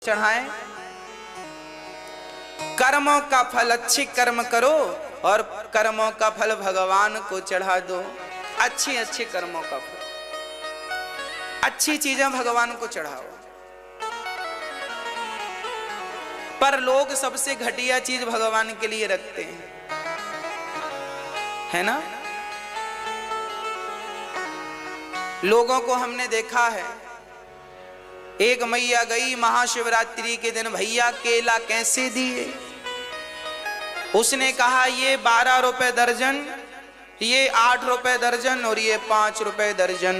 चढ़ाएं। कर्मों का फल अच्छे कर्म करो और कर्मों का फल भगवान को चढ़ा दो। अच्छे अच्छे कर्मों का फल, अच्छी चीजें भगवान को चढ़ाओ। पर लोग सबसे घटिया चीज भगवान के लिए रखते हैं, है ना। लोगों को हमने देखा है, एक मैया गई महाशिवरात्रि के दिन, भैया केला कैसे दिए? उसने कहा ये 12 रुपए दर्जन, ये 8 रुपए दर्जन और ये 5 रुपए दर्जन।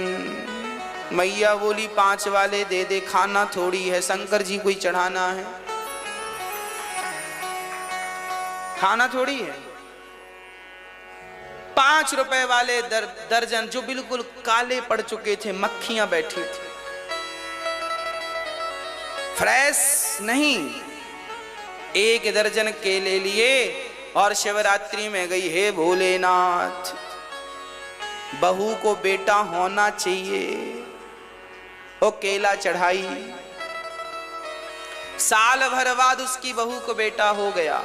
मैया बोली 5 वाले दे दे, खाना थोड़ी है, शंकर जी को ही चढ़ाना है, खाना थोड़ी है। 5 रुपए वाले दर्जन जो बिल्कुल काले पड़ चुके थे, मक्खियां बैठी थी, फ्रेश नहीं। 1 दर्जन केले लिए और शिवरात्रि में गई, हे भोलेनाथ बहू को बेटा होना चाहिए, वो केला चढ़ाई। साल भर बाद उसकी बहू को बेटा हो गया,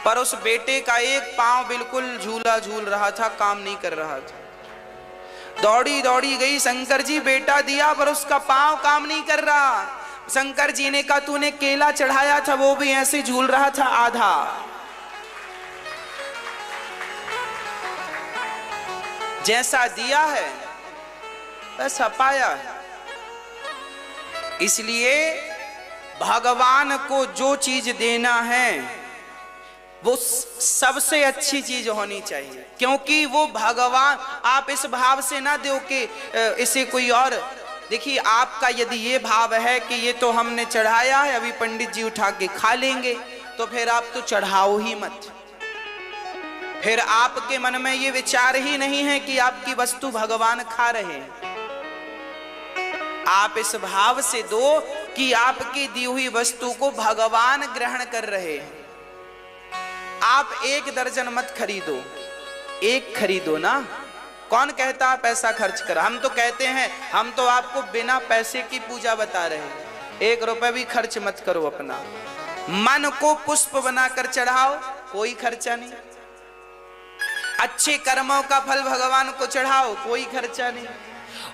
पर उस बेटे का एक पांव बिल्कुल झूला झूल रहा था, काम नहीं कर रहा था। दौड़ी दौड़ी गई, शंकर जी बेटा दिया पर उसका पांव काम नहीं कर रहा। शंकर जी ने कहा तूने केला चढ़ाया था, वो भी ऐसे झूल रहा था आधा। जैसा दिया है वैसा पाया है। इसलिए भगवान को जो चीज देना है वो सबसे अच्छी चीज होनी चाहिए, क्योंकि वो भगवान। आप इस भाव से ना दो कि इसे कोई और। देखिए, आपका यदि ये भाव है कि ये तो हमने चढ़ाया है, अभी पंडित जी उठा के खा लेंगे, तो फिर आप तो चढ़ाओ ही मत। फिर आपके मन में ये विचार ही नहीं है कि आपकी वस्तु भगवान खा रहे हैं। आप इस भाव से दो कि आपकी दी हुई वस्तु को भगवान ग्रहण कर रहे हैं। आप 1 दर्जन मत खरीदो, 1 खरीदो ना। कौन कहता है पैसा खर्च कर? हम तो कहते हैं, हम तो आपको बिना पैसे की पूजा बता रहे हैं। 1 रुपए भी खर्च मत करो, अपना मन को पुष्प बनाकर चढ़ाओ, कोई खर्चा नहीं। अच्छे कर्मों का फल भगवान को चढ़ाओ, कोई खर्चा नहीं।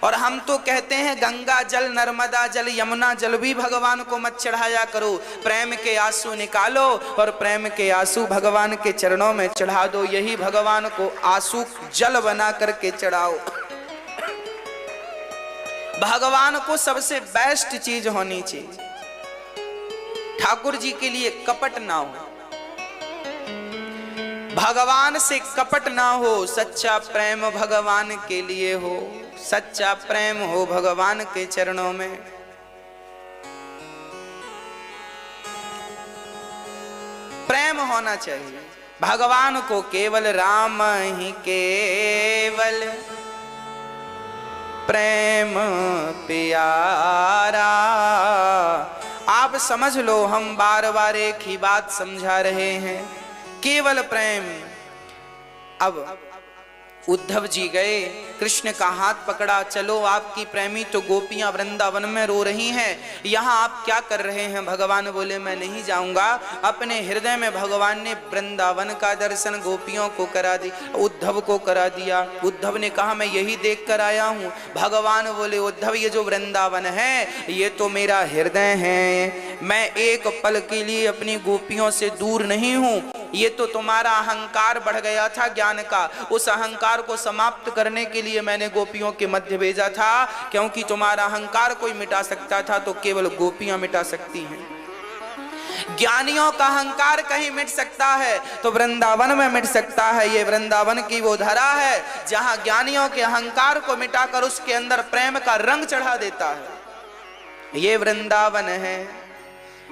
और हम तो कहते हैं गंगा जल, नर्मदा जल, यमुना जल भी भगवान को मत चढ़ाया करो। प्रेम के आंसू निकालो और प्रेम के आंसू भगवान के चरणों में चढ़ा दो। यही भगवान को आंसू जल बना करके चढ़ाओ। भगवान को सबसे बेस्ट चीज होनी चाहिए। ठाकुर जी के लिए कपट ना हो, भगवान से कपट ना हो, सच्चा प्रेम भगवान के लिए हो, सच्चा प्रेम हो भगवान के चरणों में। प्रेम होना चाहिए भगवान को, केवल राम ही केवल प्रेम प्यारा। आप समझ लो, हम बार बार एक ही बात समझा रहे हैं, केवल प्रेम। अब उद्धव जी गए, कृष्ण का हाथ पकड़ा, चलो आपकी प्रेमी तो गोपियां वृंदावन में रो रही हैं, यहाँ आप क्या कर रहे हैं? भगवान बोले मैं नहीं जाऊंगा। अपने हृदय में भगवान ने वृंदावन का दर्शन गोपियों को करा दी, उद्धव को करा दिया। उद्धव ने कहा मैं यही देख कर आया हूँ। भगवान बोले उद्धव, ये जो वृंदावन है ये तो मेरा हृदय है, मैं एक पल के लिए अपनी गोपियों से दूर नहीं हूँ। ये तो तुम्हारा अहंकार बढ़ गया था ज्ञान का, उस अहंकार को समाप्त करने के लिए मैंने गोपियों के मध्य भेजा था, क्योंकि तुम्हारा अहंकार कोई मिटा सकता था तो केवल गोपियां मिटा सकती हैं। ज्ञानियों का अहंकार कहीं मिट सकता है तो वृंदावन में मिट सकता है। ये वृंदावन की वो धरा है जहां ज्ञानियों के अहंकार को मिटाकर उसके अंदर प्रेम का रंग चढ़ा देता है। ये वृंदावन है,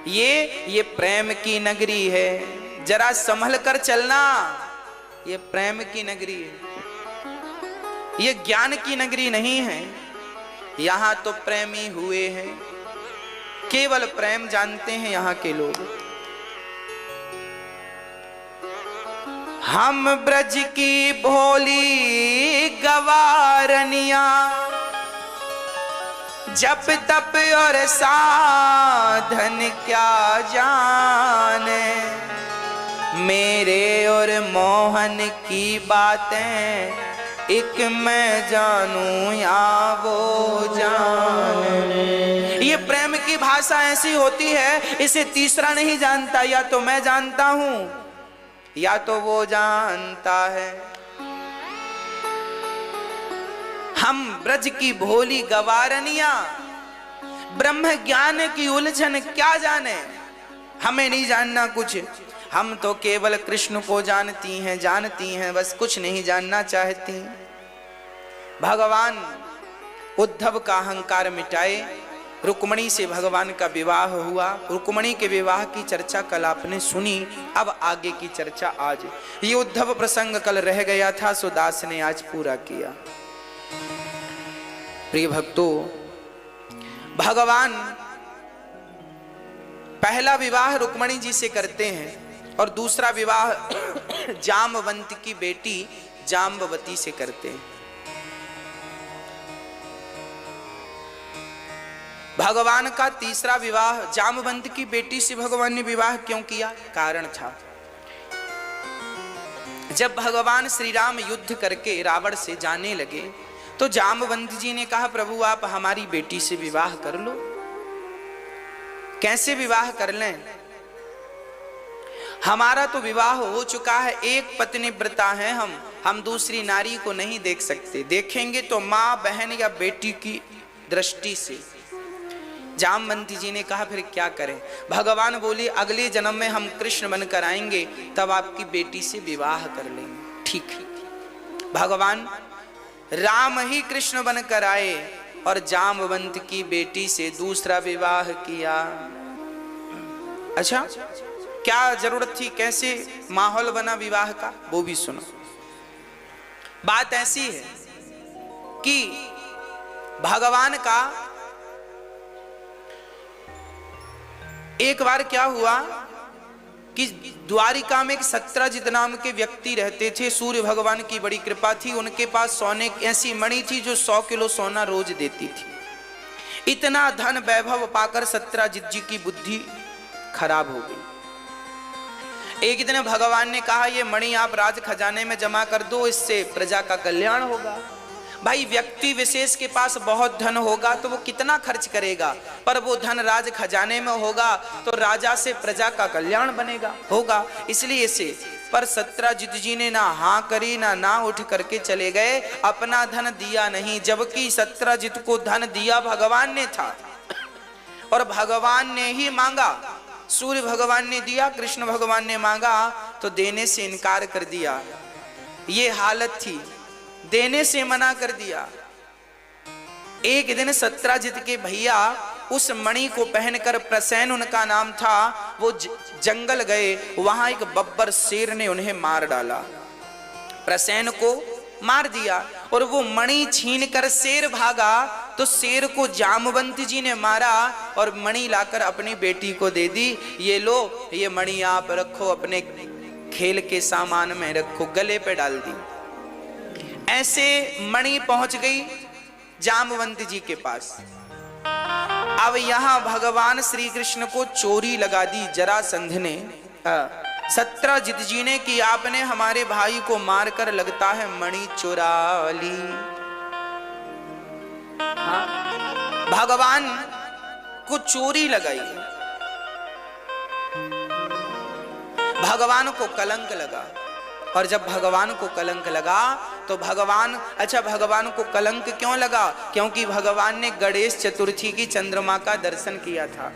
ये प्रेम की नगरी है। जरा संभल कर चलना, ये प्रेम की नगरी है, ये ज्ञान की नगरी नहीं है। यहां तो प्रेमी हुए हैं, केवल प्रेम जानते हैं यहाँ के लोग। हम ब्रज की भोली गवारनिया जप तप और साधन क्या जाने, मेरे और मोहन की बातें एक मैं जानूं या वो जाने। ये प्रेम की भाषा ऐसी होती है, इसे तीसरा नहीं जानता, या तो मैं जानता हूं या तो वो जानता है। हम ब्रज की भोली गवारनिया ब्रह्म ज्ञान की उलझन क्या जाने, हमें नहीं जानना कुछ, हम तो केवल कृष्ण को जानती हैं, बस कुछ नहीं जानना चाहती। भगवान उद्धव का अहंकार मिटाए, रुक्मणी से भगवान का विवाह हुआ। रुक्मणी के विवाह की चर्चा कल आपने सुनी, अब आगे की चर्चा आज। ये उद्धव प्रसंग कल रह गया था, सो दास ने आज पूरा किया। प्रिय भक्तों, भगवान पहला विवाह रुक्मणी जी से करते हैं और दूसरा विवाह जामवंत की बेटी जाम्बवती से करते हैं। भगवान का तीसरा विवाह जामवंत की बेटी से भगवान ने विवाह क्यों किया? कारण था, जब भगवान श्री राम युद्ध करके रावण से जाने लगे तो जामवंत जी ने कहा, प्रभु आप हमारी बेटी से विवाह कर लो। कैसे विवाह कर लें? हमारा तो विवाह हो चुका है, एक पत्नी व्रता है हम दूसरी नारी को नहीं देख सकते, देखेंगे तो माँ बहन या बेटी की दृष्टि से। जामवंती जी ने कहा फिर क्या करें? भगवान बोले अगले जन्म में हम कृष्ण बनकर आएंगे, तब आपकी बेटी से विवाह कर लेंगे। ठीक, भगवान राम ही कृष्ण बनकर आए और जामवंत की बेटी से दूसरा विवाह किया। अच्छा, क्या जरूरत थी? कैसे माहौल बना विवाह का, वो भी सुनो। बात ऐसी है कि भगवान का एक बार क्या हुआ कि द्वारिका में एक सत्यजित नाम के व्यक्ति रहते थे। सूर्य भगवान की बड़ी कृपा थी, उनके पास सोने की ऐसी मणि थी जो 100 किलो सोना रोज देती थी। इतना धन वैभव पाकर सत्यजित जी की बुद्धि खराब हो गई। एक दिन भगवान ने कहा ये मणि आप राज खजाने में जमा कर दो, इससे प्रजा का कल्याण होगा। भाई व्यक्ति विशेष के पास बहुत धन होगा तो वो कितना खर्च करेगा, पर वो धन राज खजाने में होगा तो राजा से प्रजा का कल्याण बनेगा होगा, इसलिए से। पर सत्यजित जी ने ना हाँ करी ना उठ करके चले गए, अपना धन दिया नहीं, जबकि सत्यजित को धन दिया भगवान ने था और भगवान ने ही मांगा। सूर्य भगवान ने दिया, कृष्ण भगवान ने मांगा तो देने से इनकार कर दिया। ये हालत थी, देने से मना कर दिया। एक दिन सत्यजित के भैया उस मणि को पहनकर, प्रसेन उनका नाम था, वो जंगल गए। वहां एक बब्बर शेर ने उन्हें मार डाला, प्रसेन को मार दिया और वो मणि छीनकर शेर भागा तो शेर को जामवंत जी ने मारा और मणि लाकर अपनी बेटी को दे दी। ये लो, ये मणि आप रखो, अपने खेल के सामान में रखो, गले पे डाल दी। ऐसे मणि पहुंच गई जामवंत जी के पास। अब यहां भगवान श्री कृष्ण को चोरी लगा दी जरासंध ने, सत्यजित जी ने, कि आपने हमारे भाई को मारकर लगता है मणि चुरा ली। हाँ? भगवान को चोरी लगाई, भगवान को कलंक लगा। और जब भगवान को कलंक लगा तो भगवान को कलंक क्यों लगा? क्योंकि भगवान ने गणेश चतुर्थी की चंद्रमा का दर्शन किया था।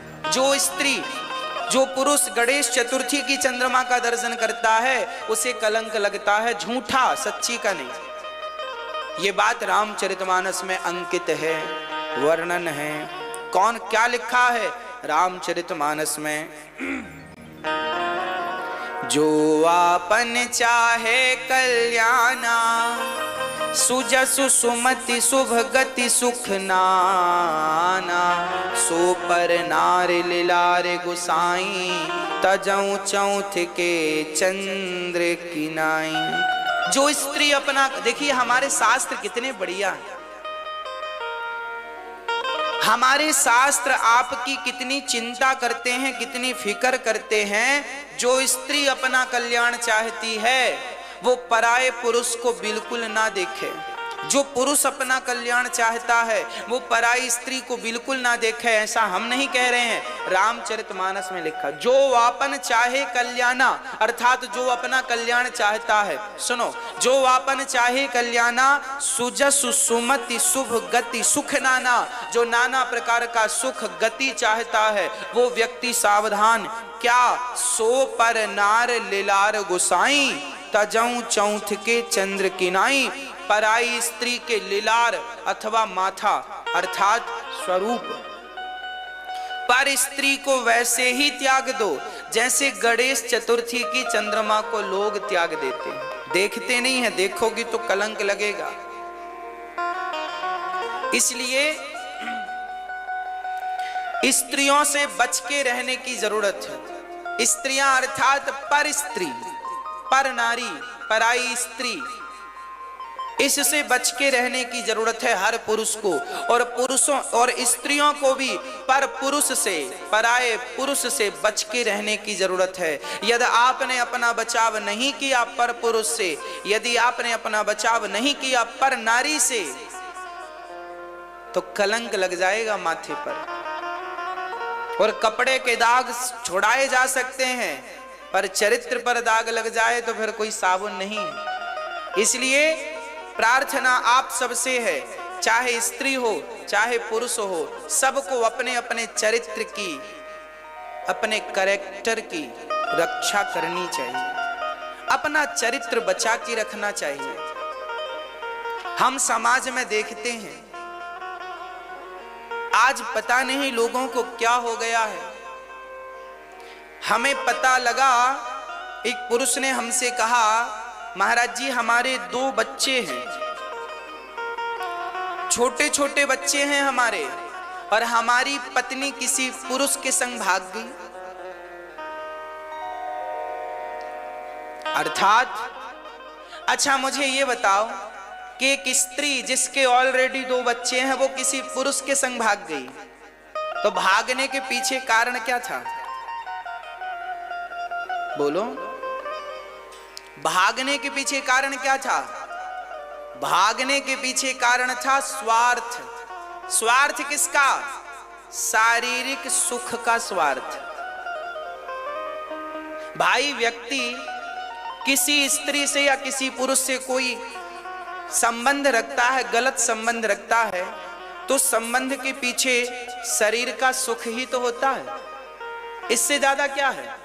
जो पुरुष गणेश चतुर्थी की चंद्रमा का दर्शन करता है उसे कलंक लगता है, झूठा, सच्ची का नहीं। ये बात रामचरितमानस में अंकित है, वर्णन है। कौन क्या लिखा है रामचरितमानस में? जो आपन चाहे कल्याणा, सुजसु सुमति शुभ गति सुख नाना, सो पर नार लिलार गुसाई, तजऊ चौथ के चंद्र की नाई। जो स्त्री अपना, देखिए हमारे शास्त्र कितने बढ़िया, हमारे शास्त्र आपकी कितनी चिंता करते हैं, कितनी फिक्र करते हैं। जो स्त्री अपना कल्याण चाहती है वो पराये पुरुष को बिल्कुल ना देखे। जो पुरुष अपना कल्याण चाहता है वो पराई स्त्री को बिल्कुल ना देखे। ऐसा हम नहीं कह रहे हैं, रामचरितमानस में लिखा, जो आपन चाहे कल्याणा, अर्थात जो अपना कल्याण चाहता है। सुनो, जो आपन चाहे कल्याणा, सुजस सुमति शुभ गति सुख नाना। जो नाना प्रकार का सुख गति चाहता है वो व्यक्ति सावधान। क्या सो पर नार लीलार गुसाई, तजऊ चौथ के चंद्र किनाई। पराई स्त्री के लीलार अथवा माथा अर्थात स्वरूप, पर स्त्री को वैसे ही त्याग दो जैसे गणेश चतुर्थी की चंद्रमा को लोग त्याग देते हैं। देखते नहीं है, देखोगी तो कलंक लगेगा। इसलिए स्त्रियों से बच के रहने की जरूरत है। स्त्रियां अर्थात पर स्त्री, पर नारी, पराई स्त्री, इससे बच के रहने की जरूरत है हर पुरुष को। और पुरुषों और स्त्रियों को भी पर पुरुष से, पराये पुरुष से बच के रहने की जरूरत है। यदि आपने अपना बचाव नहीं किया पर पुरुष से, यदि आपने अपना बचाव नहीं किया पर नारी से, तो कलंक लग जाएगा माथे पर। और कपड़े के दाग छुड़ाए जा सकते हैं, पर चरित्र पर दाग लग जाए तो फिर कोई साबुन नहीं। इसलिए प्रार्थना आप सबसे है, चाहे स्त्री हो चाहे पुरुष हो, सबको अपने अपने चरित्र की, अपने कैरेक्टर की रक्षा करनी चाहिए। अपना चरित्र बचा के रखना चाहिए। हम समाज में देखते हैं आज पता नहीं लोगों को क्या हो गया है। हमें पता लगा, एक पुरुष ने हमसे कहा, महाराज जी हमारे 2 बच्चे हैं, छोटे छोटे बच्चे हैं हमारे, और हमारी पत्नी किसी पुरुष के संग भाग गई। अर्थात अच्छा मुझे ये बताओ कि एक स्त्री जिसके ऑलरेडी 2 बच्चे हैं वो किसी पुरुष के संग भाग गई, तो भागने के पीछे कारण क्या था? बोलो, भागने के पीछे कारण क्या था? भागने के पीछे कारण था स्वार्थ। स्वार्थ किसका? शारीरिक सुख का स्वार्थ। भाई व्यक्ति किसी स्त्री से या किसी पुरुष से कोई संबंध रखता है, गलत संबंध रखता है, तो संबंध के पीछे शरीर का सुख ही तो होता है। इससे ज्यादा क्या है?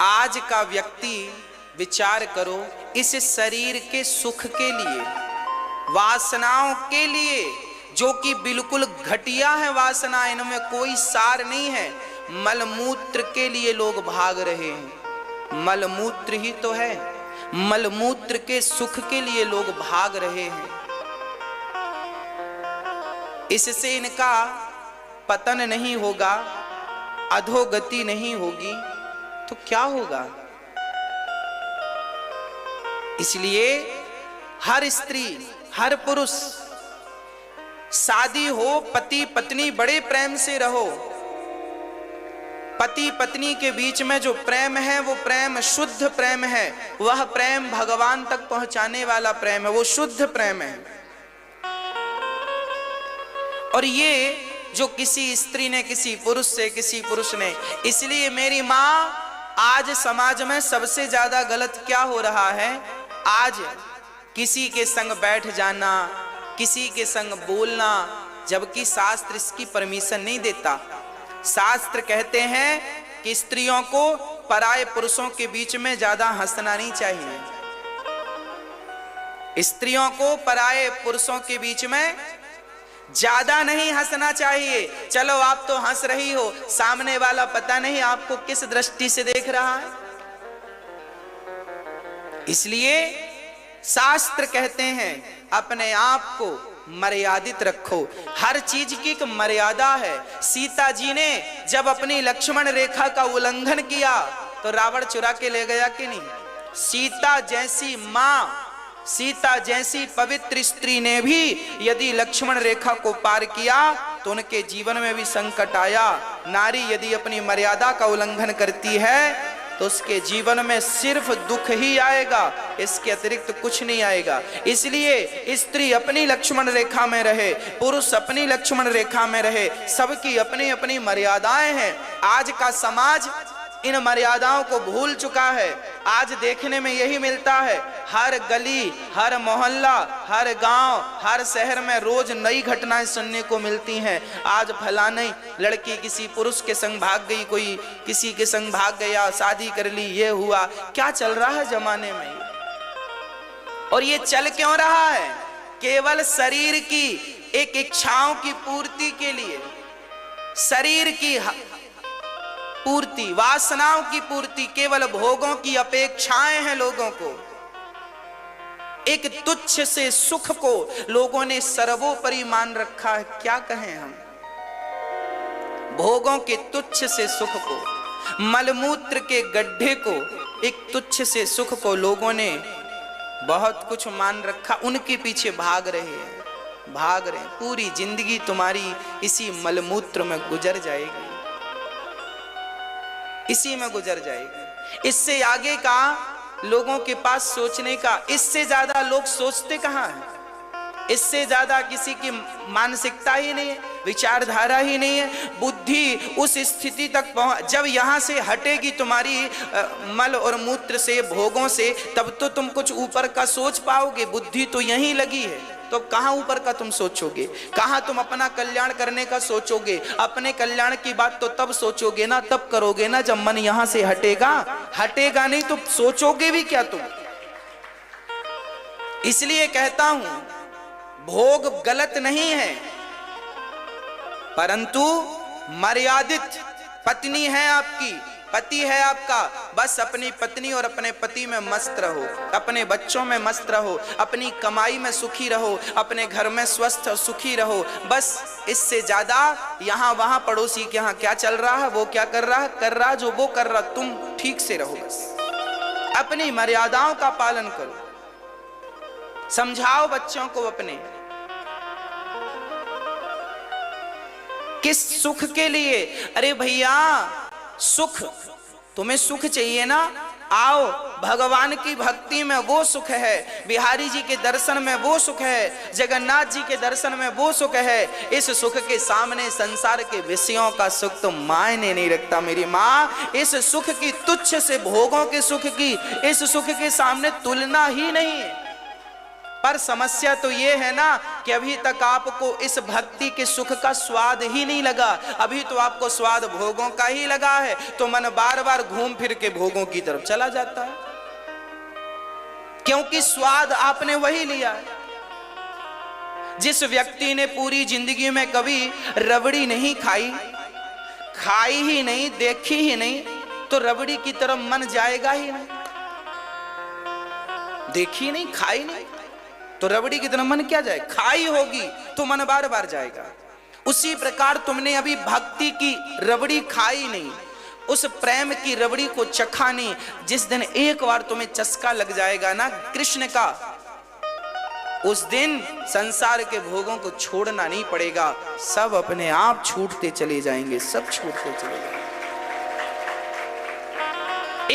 आज का व्यक्ति विचार करो, इस शरीर के सुख के लिए, वासनाओं के लिए, जो कि बिल्कुल घटिया है वासना, इनमें कोई सार नहीं है, मलमूत्र के लिए लोग भाग रहे हैं। मलमूत्र ही तो है, मलमूत्र के सुख के लिए लोग भाग रहे हैं। इससे इनका पतन नहीं होगा, अधोगति नहीं होगी, तो क्या होगा? इसलिए हर स्त्री, हर पुरुष, शादी हो, पति पत्नी बड़े प्रेम से रहो। पति पत्नी के बीच में जो प्रेम है वो प्रेम शुद्ध प्रेम है, वह प्रेम भगवान तक पहुंचाने वाला प्रेम है, वो शुद्ध प्रेम है। और ये जो किसी स्त्री ने किसी पुरुष से, किसी पुरुष ने, इसलिए मेरी मां, आज समाज में सबसे ज्यादा गलत क्या हो रहा है? आज किसी के संग बैठ जाना, किसी के संग बोलना, जबकि शास्त्र इसकी परमिशन नहीं देता। शास्त्र कहते हैं कि स्त्रियों को पराये पुरुषों के बीच में ज्यादा हंसना नहीं चाहिए। स्त्रियों को पराये पुरुषों के बीच में ज्यादा नहीं हंसना चाहिए। चलो आप तो हंस रही हो, सामने वाला पता नहीं आपको किस दृष्टि से देख रहा है। इसलिए शास्त्र कहते हैं अपने आप को मर्यादित रखो। हर चीज की एक मर्यादा है। सीता जी ने जब अपनी लक्ष्मण रेखा का उल्लंघन किया तो रावण चुरा के ले गया कि नहीं? सीता जैसी मां सीता जैसी पवित्र स्त्री ने भी यदि लक्ष्मण रेखा को पार किया तो उनके जीवन में भी संकट आया। नारी यदि अपनी मर्यादा का उल्लंघन करती है तो उसके जीवन में सिर्फ दुख ही आएगा, इसके अतिरिक्त कुछ नहीं आएगा। इसलिए स्त्री अपनी लक्ष्मण रेखा में रहे, पुरुष अपनी लक्ष्मण रेखा में रहे, सबकी अपनी अपनी मर्यादाएं हैं। आज का समाज इन मर्यादाओं को भूल चुका है। आज देखने में यही मिलता है, हर गली, हर मोहल्ला, हर गांव, हर शहर में रोज नई घटनाएं सुनने को मिलती हैं। आज फलाने लड़की किसी पुरुष के संग भाग गई, कोई किसी के संग भाग गया, शादी कर ली, ये हुआ। क्या चल रहा है जमाने में? और ये चल क्यों रहा है? केवल शरीर की एक इच्छाओं की पूर्ति के लिए, शरीर की पूर्ति, वासनाओं की पूर्ति, केवल भोगों की अपेक्षाएं हैं लोगों को। एक तुच्छ से सुख को लोगों ने सर्वोपरि मान रखा है। क्या कहें हम? भोगों के तुच्छ से सुख को, मलमूत्र के गड्ढे को, एक तुच्छ से सुख को लोगों ने बहुत कुछ मान रखा। उनके पीछे भाग रहे हैं, भाग रहे हैं। पूरी जिंदगी तुम्हारी इसी मलमूत्र में गुजर जाएगी, इसी में गुजर जाएगी। इससे आगे का लोगों के पास सोचने का, इससे ज्यादा लोग सोचते कहाँ हैं? इससे ज्यादा किसी की मानसिकता ही नहीं है, विचारधारा ही नहीं है। बुद्धि उस स्थिति तक पहुंच, जब यहां से हटेगी तुम्हारी मल और मूत्र से, भोगों से, तब तो तुम कुछ ऊपर का सोच पाओगे। बुद्धि तो यहीं लगी है, तो कहां ऊपर का तुम सोचोगे? कहां तुम अपना कल्याण करने का सोचोगे? अपने कल्याण की बात तो तब सोचोगे ना, तब करोगे ना, जब मन यहां से हटेगा। हटेगा नहीं तो सोचोगे भी क्या तुम? इसलिए कहता हूं, भोग गलत नहीं है, परंतु मर्यादित। पत्नी है आपकी, पति है आपका, बस अपनी पत्नी और अपने पति में मस्त रहो, अपने बच्चों में मस्त रहो, अपनी कमाई में सुखी रहो, अपने घर में स्वस्थ और सुखी रहो। बस इससे ज्यादा यहाँ वहां पड़ोसी के यहाँ क्या चल रहा है, वो क्या कर रहा जो वो कर रहा, तुम ठीक से रहो। बस अपनी मर्यादाओं का पालन करो। समझाओ बच्चों को अपने, किस सुख के लिए? अरे भैया, सुख, तुम्हें सुख चाहिए ना, आओ भगवान की भक्ति में वो सुख है, बिहारी जी के दर्शन में वो सुख है, जगन्नाथ जी के दर्शन में वो सुख है। इस सुख के सामने संसार के विषयों का सुख तो मायने नहीं रखता मेरी माँ। इस सुख की, तुच्छ से भोगों के सुख की, इस सुख के सामने तुलना ही नहीं है। पर समस्या तो ये है ना कि अभी तक आपको इस भक्ति के सुख का स्वाद ही नहीं लगा। अभी तो आपको स्वाद भोगों का ही लगा है, तो मन बार बार घूम फिर के भोगों की तरफ चला जाता है, क्योंकि स्वाद आपने वही लिया है। जिस व्यक्ति ने पूरी जिंदगी में कभी रबड़ी नहीं खाई, खाई ही नहीं, देखी ही नहीं, तो रबड़ी की तरफ मन जाएगा ही नहीं। देखी नहीं, खाई नहीं, तो रबड़ी की तरफ मन क्या जाए? खाई होगी तो मन बार बार जाएगा। उसी प्रकार तुमने अभी भक्ति की रबड़ी खाई नहीं, उस प्रेम की रबड़ी को चखा नहीं। जिस दिन एक बार तुम्हें चस्का लग जाएगा ना कृष्ण का, उस दिन संसार के भोगों को छोड़ना नहीं पड़ेगा, सब अपने आप छूटते चले जाएंगे, सब छूटते चले जाएंगे।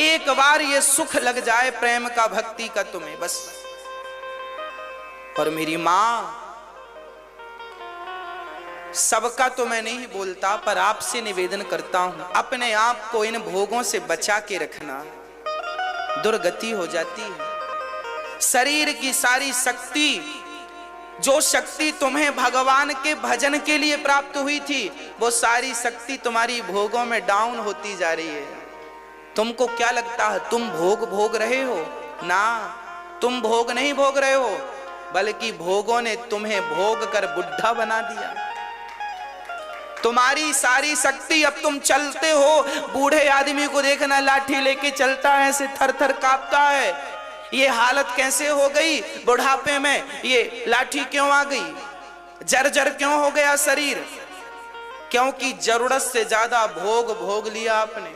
एक बार ये सुख लग जाए प्रेम का, भक्ति का तुम्हें, बस। और मेरी मां, सबका तो मैं नहीं बोलता, पर आपसे निवेदन करता हूं, अपने आप को इन भोगों से बचा के रखना। दुर्गति हो जाती है। शरीर की सारी शक्ति, जो शक्ति तुम्हें भगवान के भजन के लिए प्राप्त हुई थी, वो सारी शक्ति तुम्हारी भोगों में डाउन होती जा रही है। तुमको क्या लगता है तुम भोग भोग रहे हो? ना, तुम भोग नहीं भोग रहे हो, बल्कि भोगों ने तुम्हें भोग कर बुढ़ा बना दिया। तुम्हारी सारी शक्ति, अब तुम चलते हो, बूढ़े आदमी को देखना, लाठी लेके चलता है, ऐसे थर थर कांपता है। ये हालत कैसे हो गई? बुढ़ापे में ये लाठी क्यों आ गई? जर्जर क्यों हो गया शरीर? क्योंकि जरूरत से ज्यादा भोग भोग लिया आपने।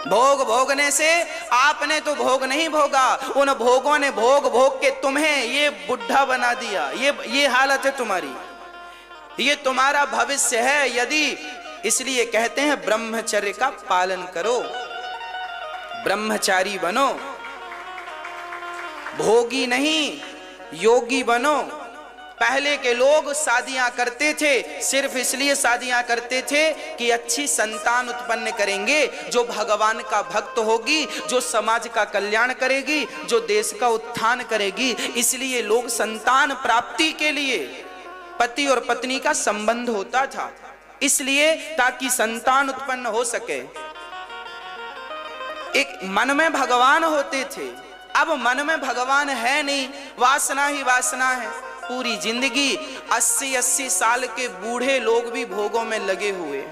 भोग भोगने से आपने तो भोग नहीं भोगा, उन भोगों ने भोग भोग के तुम्हें ये बुढ़ा बना दिया। ये हालत है तुम्हारी, ये तुम्हारा भविष्य है। यदि इसलिए कहते हैं ब्रह्मचर्य का पालन करो, ब्रह्मचारी बनो, भोगी नहीं योगी बनो। पहले के लोग शादियां करते थे, सिर्फ इसलिए शादियां करते थे कि अच्छी संतान उत्पन्न करेंगे, जो भगवान का भक्त होगी, जो समाज का कल्याण करेगी, जो देश का उत्थान करेगी। इसलिए लोग संतान प्राप्ति के लिए पति और पत्नी का संबंध होता था, इसलिए ताकि संतान उत्पन्न हो सके। एक मन में भगवान होते थे, अब मन में भगवान है नहीं, वासना ही वासना है। पूरी जिंदगी 80-80 साल के बूढ़े लोग भी भोगों में लगे हुए,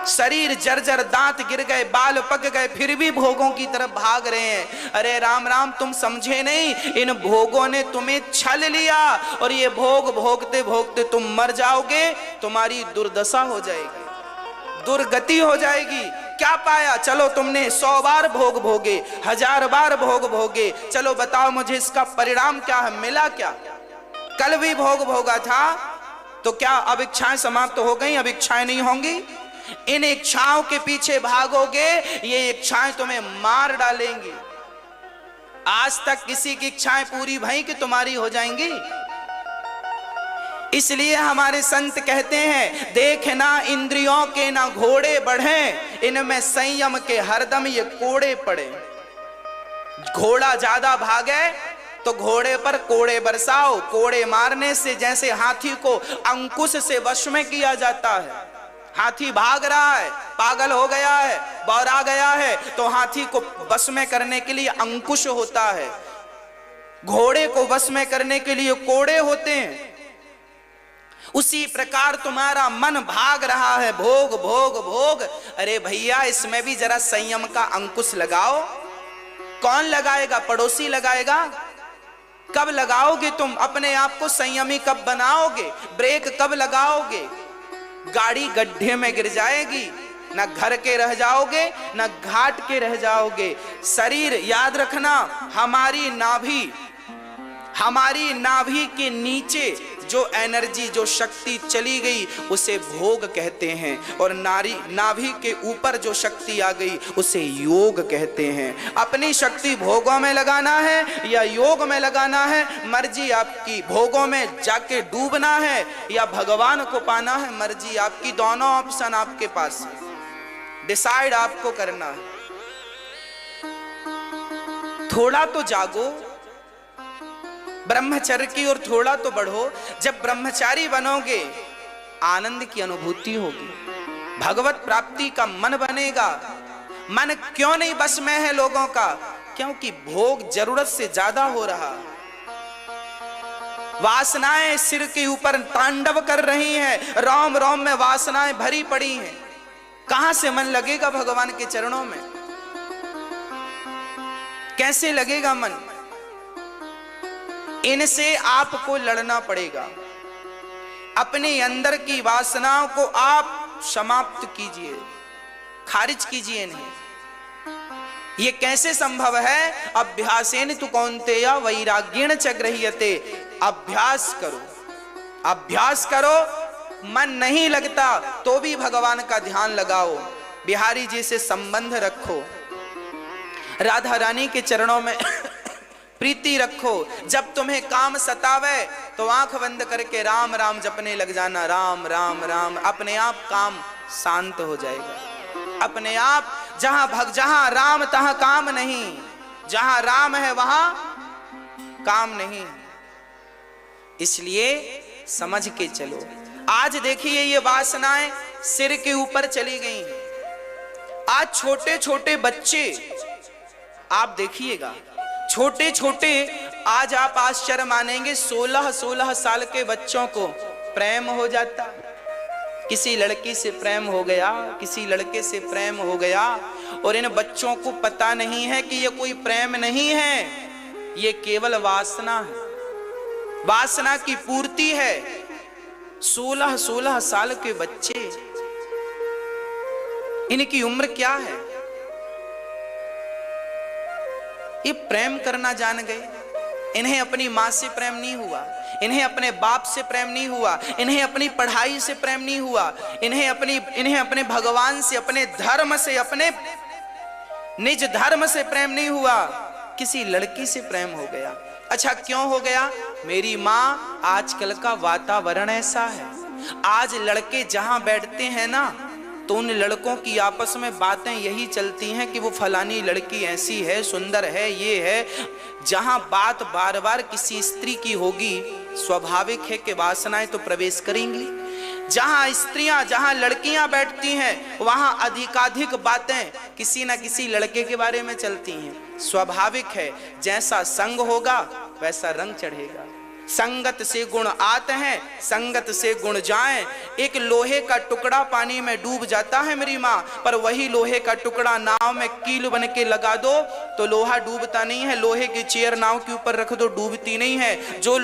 शरीर जर्जर, दांत गिर गए, बाल पक गए, फिर भी भोगों की तरफ भाग रहे हैं। अरे राम राम, तुम समझे नहीं, इन भोगों ने तुम्हें छल लिया और ये भोग भोगते भोगते तुम मर जाओगे, तुम्हारी दुर्दशा हो जाएगी, दुर्गति हो जाएगी। क्या पाया? चलो तुमने 100 बार भोग भोगे, 1000 बार भोग भोगे, चलो बताओ मुझे इसका परिणाम क्या है, मिला क्या? कल भी भोग भोगा था तो क्या अब इच्छाएं समाप्त हो गई? अब इच्छाएं नहीं होंगी। इन इच्छाओं के पीछे भागोगे, ये इच्छाएं तुम्हें मार डालेंगी। आज तक किसी की इच्छाएं पूरी भई कि तुम्हारी हो जाएंगी? इसलिए हमारे संत कहते हैं, देखना इंद्रियों के ना घोड़े बढ़े, इनमें संयम के हरदम ये कोड़े पड़े। घोड़ा ज्यादा भागे तो घोड़े पर कोड़े बरसाओ। कोड़े मारने से जैसे हाथी को अंकुश से वश में किया जाता है, हाथी भाग रहा है, पागल हो गया है, बौरा गया है, तो हाथी को वश में करने के लिए अंकुश होता है, घोड़े को वश में करने के लिए कोड़े होते हैं। उसी प्रकार तुम्हारा मन भाग रहा है, भोग भोग भोग। अरे भैया, इसमें भी जरा संयम का अंकुश लगाओ। कौन लगाएगा? पड़ोसी लगाएगा। कब लगाओगे तुम? अपने आप को संयमी कब बनाओगे? ब्रेक कब लगाओगे? गाड़ी गड्ढे में गिर जाएगी, ना घर के रह जाओगे, ना घाट के रह जाओगे। शरीर, याद रखना, हमारी नाभि के नीचे जो एनर्जी, जो शक्ति चली गई उसे भोग कहते हैं, और नाभि के ऊपर जो शक्ति आ गई उसे योग कहते हैं। अपनी शक्ति भोगों में लगाना है या योग में लगाना है, मर्जी आपकी। भोगों में जाके डूबना है या भगवान को पाना है, मर्जी आपकी। दोनों ऑप्शन आपके पास है, डिसाइड आपको करना है। थोड़ा तो जागो, ब्रह्मचर्य की ओर थोड़ा तो बढ़ो। जब ब्रह्मचारी बनोगे, आनंद की अनुभूति होगी, भगवत प्राप्ति का मन बनेगा। मन क्यों नहीं बस में है लोगों का? क्योंकि भोग जरूरत से ज्यादा हो रहा, वासनाएं सिर के ऊपर तांडव कर रही हैं, रोम रोम में वासनाएं भरी पड़ी हैं। कहां से मन लगेगा भगवान के चरणों में? कैसे लगेगा मन? इनसे आपको लड़ना पड़ेगा। अपने अंदर की वासनाओं को आप समाप्त कीजिए, खारिज कीजिए नहीं। ये कैसे संभव है? अभ्यासेन तु कौन्तेय वैराग्येण च गृह्यते। अभ्यास करो, अभ्यास करो। मन नहीं लगता तो भी भगवान का ध्यान लगाओ, बिहारी जी से संबंध रखो, राधा रानी के चरणों में प्रीति रखो। जब तुम्हें काम सतावे तो आंख बंद करके राम राम जपने लग जाना, राम राम राम। अपने आप काम शांत हो जाएगा, अपने आप। जहां राम तहां काम नहीं, जहां राम है वहां काम नहीं। इसलिए समझ के चलो। आज देखिए, ये वासनाएं सिर के ऊपर चली गई हैं। आज छोटे छोटे बच्चे, आप देखिएगा, छोटे छोटे, आज आप आश्चर्य मानेंगे, 16-16 साल के बच्चों को प्रेम हो जाता। किसी लड़की से प्रेम हो गया, किसी लड़के से प्रेम हो गया, और इन बच्चों को पता नहीं है कि ये कोई प्रेम नहीं है, ये केवल वासना है, वासना की पूर्ति है। 16-16 साल के बच्चे, इनकी उम्र क्या है? ये प्रेम करना जान गए। इन्हें अपनी माँ से प्रेम नहीं हुआ, इन्हें अपने बाप से प्रेम नहीं हुआ, इन्हें अपनी पढ़ाई से प्रेम नहीं हुआ, इन्हें अपने भगवान से, अपने धर्म से, अपने निज धर्म से प्रेम नहीं हुआ, किसी लड़की से प्रेम हो गया। अच्छा क्यों हो गया? मेरी माँ, आजकल का वातावरण ऐसा है, आज लड़के जहां बैठते हैं ना तो उन लड़कों की आपस में बातें यही चलती हैं कि वो फलानी लड़की ऐसी है, सुंदर है, ये है। जहां बात बार बार किसी स्त्री की होगी, स्वाभाविक है कि वासनाएं तो प्रवेश करेंगी। जहां स्त्रियां, जहां लड़कियां बैठती हैं, वहां अधिकाधिक बातें किसी न किसी लड़के के बारे में चलती हैं। स्वाभाविक है, जैसा संग होगा वैसा रंग चढ़ेगा। संगत से गुण आते हैं, संगत से गुण जाएं। एक लोहे का टुकड़ा पानी में डूब जाता है मेरी माँ, पर वही लोहे का टुकड़ा नाव में कील बन के लगा दो तो लोहा डूबता नहीं है। लोहे की चेयर नाव के ऊपर रख दो, डूबती नहीं है। जो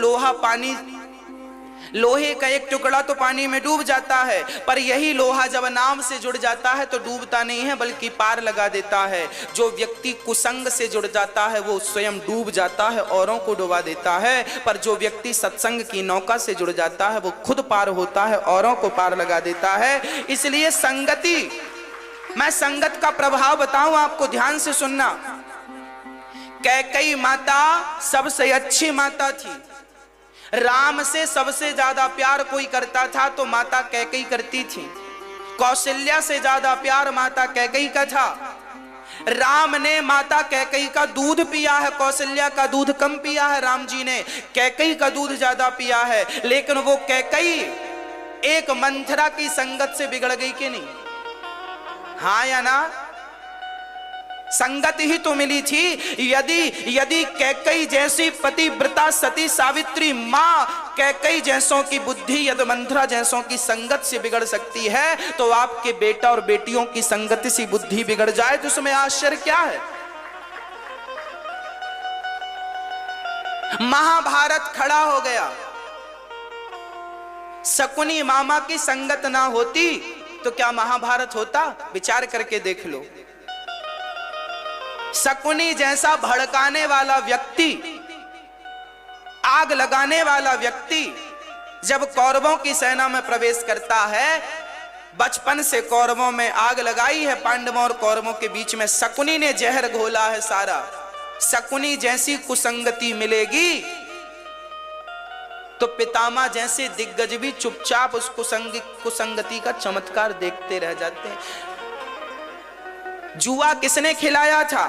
लोहे का एक टुकड़ा तो पानी में डूब जाता है, पर यही लोहा जब नाव से जुड़ जाता है तो डूबता नहीं है बल्कि पार लगा देता है। जो व्यक्ति कुसंग से जुड़ जाता है वो स्वयं डूब जाता है, औरों को डुबा देता है, पर जो व्यक्ति सत्संग की नौका से जुड़ जाता है वो खुद पार होता है, औरों को पार लगा देता है। इसलिए संगति, मैं संगत का प्रभाव बताऊं आपको, ध्यान से सुनना। कैकेयी माता सबसे अच्छी माता थी। राम से सबसे ज्यादा प्यार कोई करता था तो माता कैकेयी करती थी। कौशल्या से ज्यादा प्यार माता कैकेयी का था। राम ने माता कैकेयी का दूध पिया है, कौशल्या का दूध कम पिया है। राम जी ने कैकेयी का दूध ज्यादा पिया है, लेकिन वो कैकेयी एक मंथरा की संगत से बिगड़ गई कि नहीं? हाँ या ना? संगत ही तो मिली थी। यदि कैकेयी जैसी पतिव्रता सती सावित्री माँ कैकेयी जैसों की बुद्धि यदि मंथरा जैसों की संगत से बिगड़ सकती है, तो आपके बेटा और बेटियों की संगति से बुद्धि बिगड़ जाए तो उसमें आश्चर्य क्या है? महाभारत खड़ा हो गया। शकुनी मामा की संगत ना होती तो क्या महाभारत होता? विचार करके देख लो। शकुनी जैसा भड़काने वाला व्यक्ति, आग लगाने वाला व्यक्ति जब कौरवों की सेना में प्रवेश करता है, बचपन से कौरवों में आग लगाई है, पांडवों और कौरवों के बीच में शकुनी ने जहर घोला है सारा। शकुनी जैसी कुसंगति मिलेगी तो पितामह जैसे दिग्गज भी चुपचाप उस कुसंगति का चमत्कार देखते रह जाते हैं। जुआ किसने खिलाया था?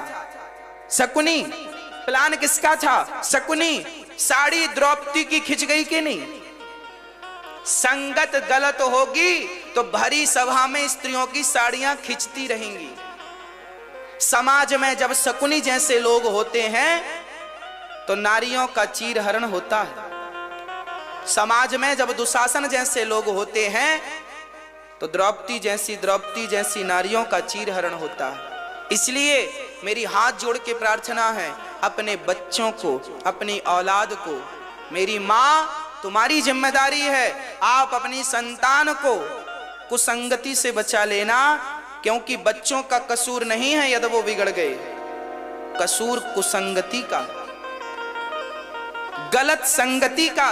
शकुनी। प्लान किसका था? शकुनी। साड़ी द्रौपदी की खिंच गई कि नहीं? संगत गलत होगी तो भरी सभा में स्त्रियों की साड़ियां खिंचती रहेंगी। समाज में जब शकुनी जैसे लोग होते हैं तो नारियों का चीरहरण होता है। समाज में जब दुशासन जैसे लोग होते हैं तो द्रौपदी जैसी नारियों का चीरहरण होता है। इसलिए मेरी हाथ जोड़ के प्रार्थना है, अपने बच्चों को, अपनी औलाद को, मेरी माँ तुम्हारी जिम्मेदारी है, आप अपनी संतान को कुसंगति से बचा लेना, क्योंकि बच्चों का कसूर नहीं है यदि वो बिगड़ गए, कसूर कुसंगति का, गलत संगति का।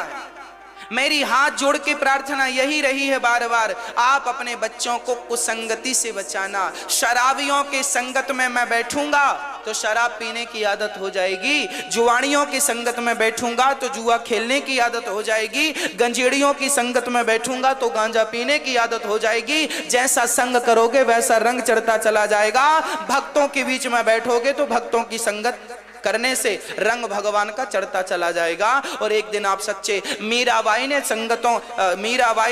मेरी हाथ जोड़ के प्रार्थना यही रही है बार बार, आप अपने बच्चों को कुसंगति से बचाना। शराबियों के संगत में मैं बैठूंगा तो शराब पीने की आदत हो जाएगी, जुआनियों की संगत में बैठूंगा तो जुआ खेलने की आदत हो जाएगी, गंजेड़ियों की संगत में बैठूंगा तो गांजा पीने की आदत हो जाएगी। जैसा संग करोगे वैसा रंग चढ़ता चला जाएगा। भक्तों के बीच में बैठोगे तो भक्तों की संगत करने से रंग भगवान का चढ़ता चला जाएगा। और एक दिन आप सच्चे, मीराबाई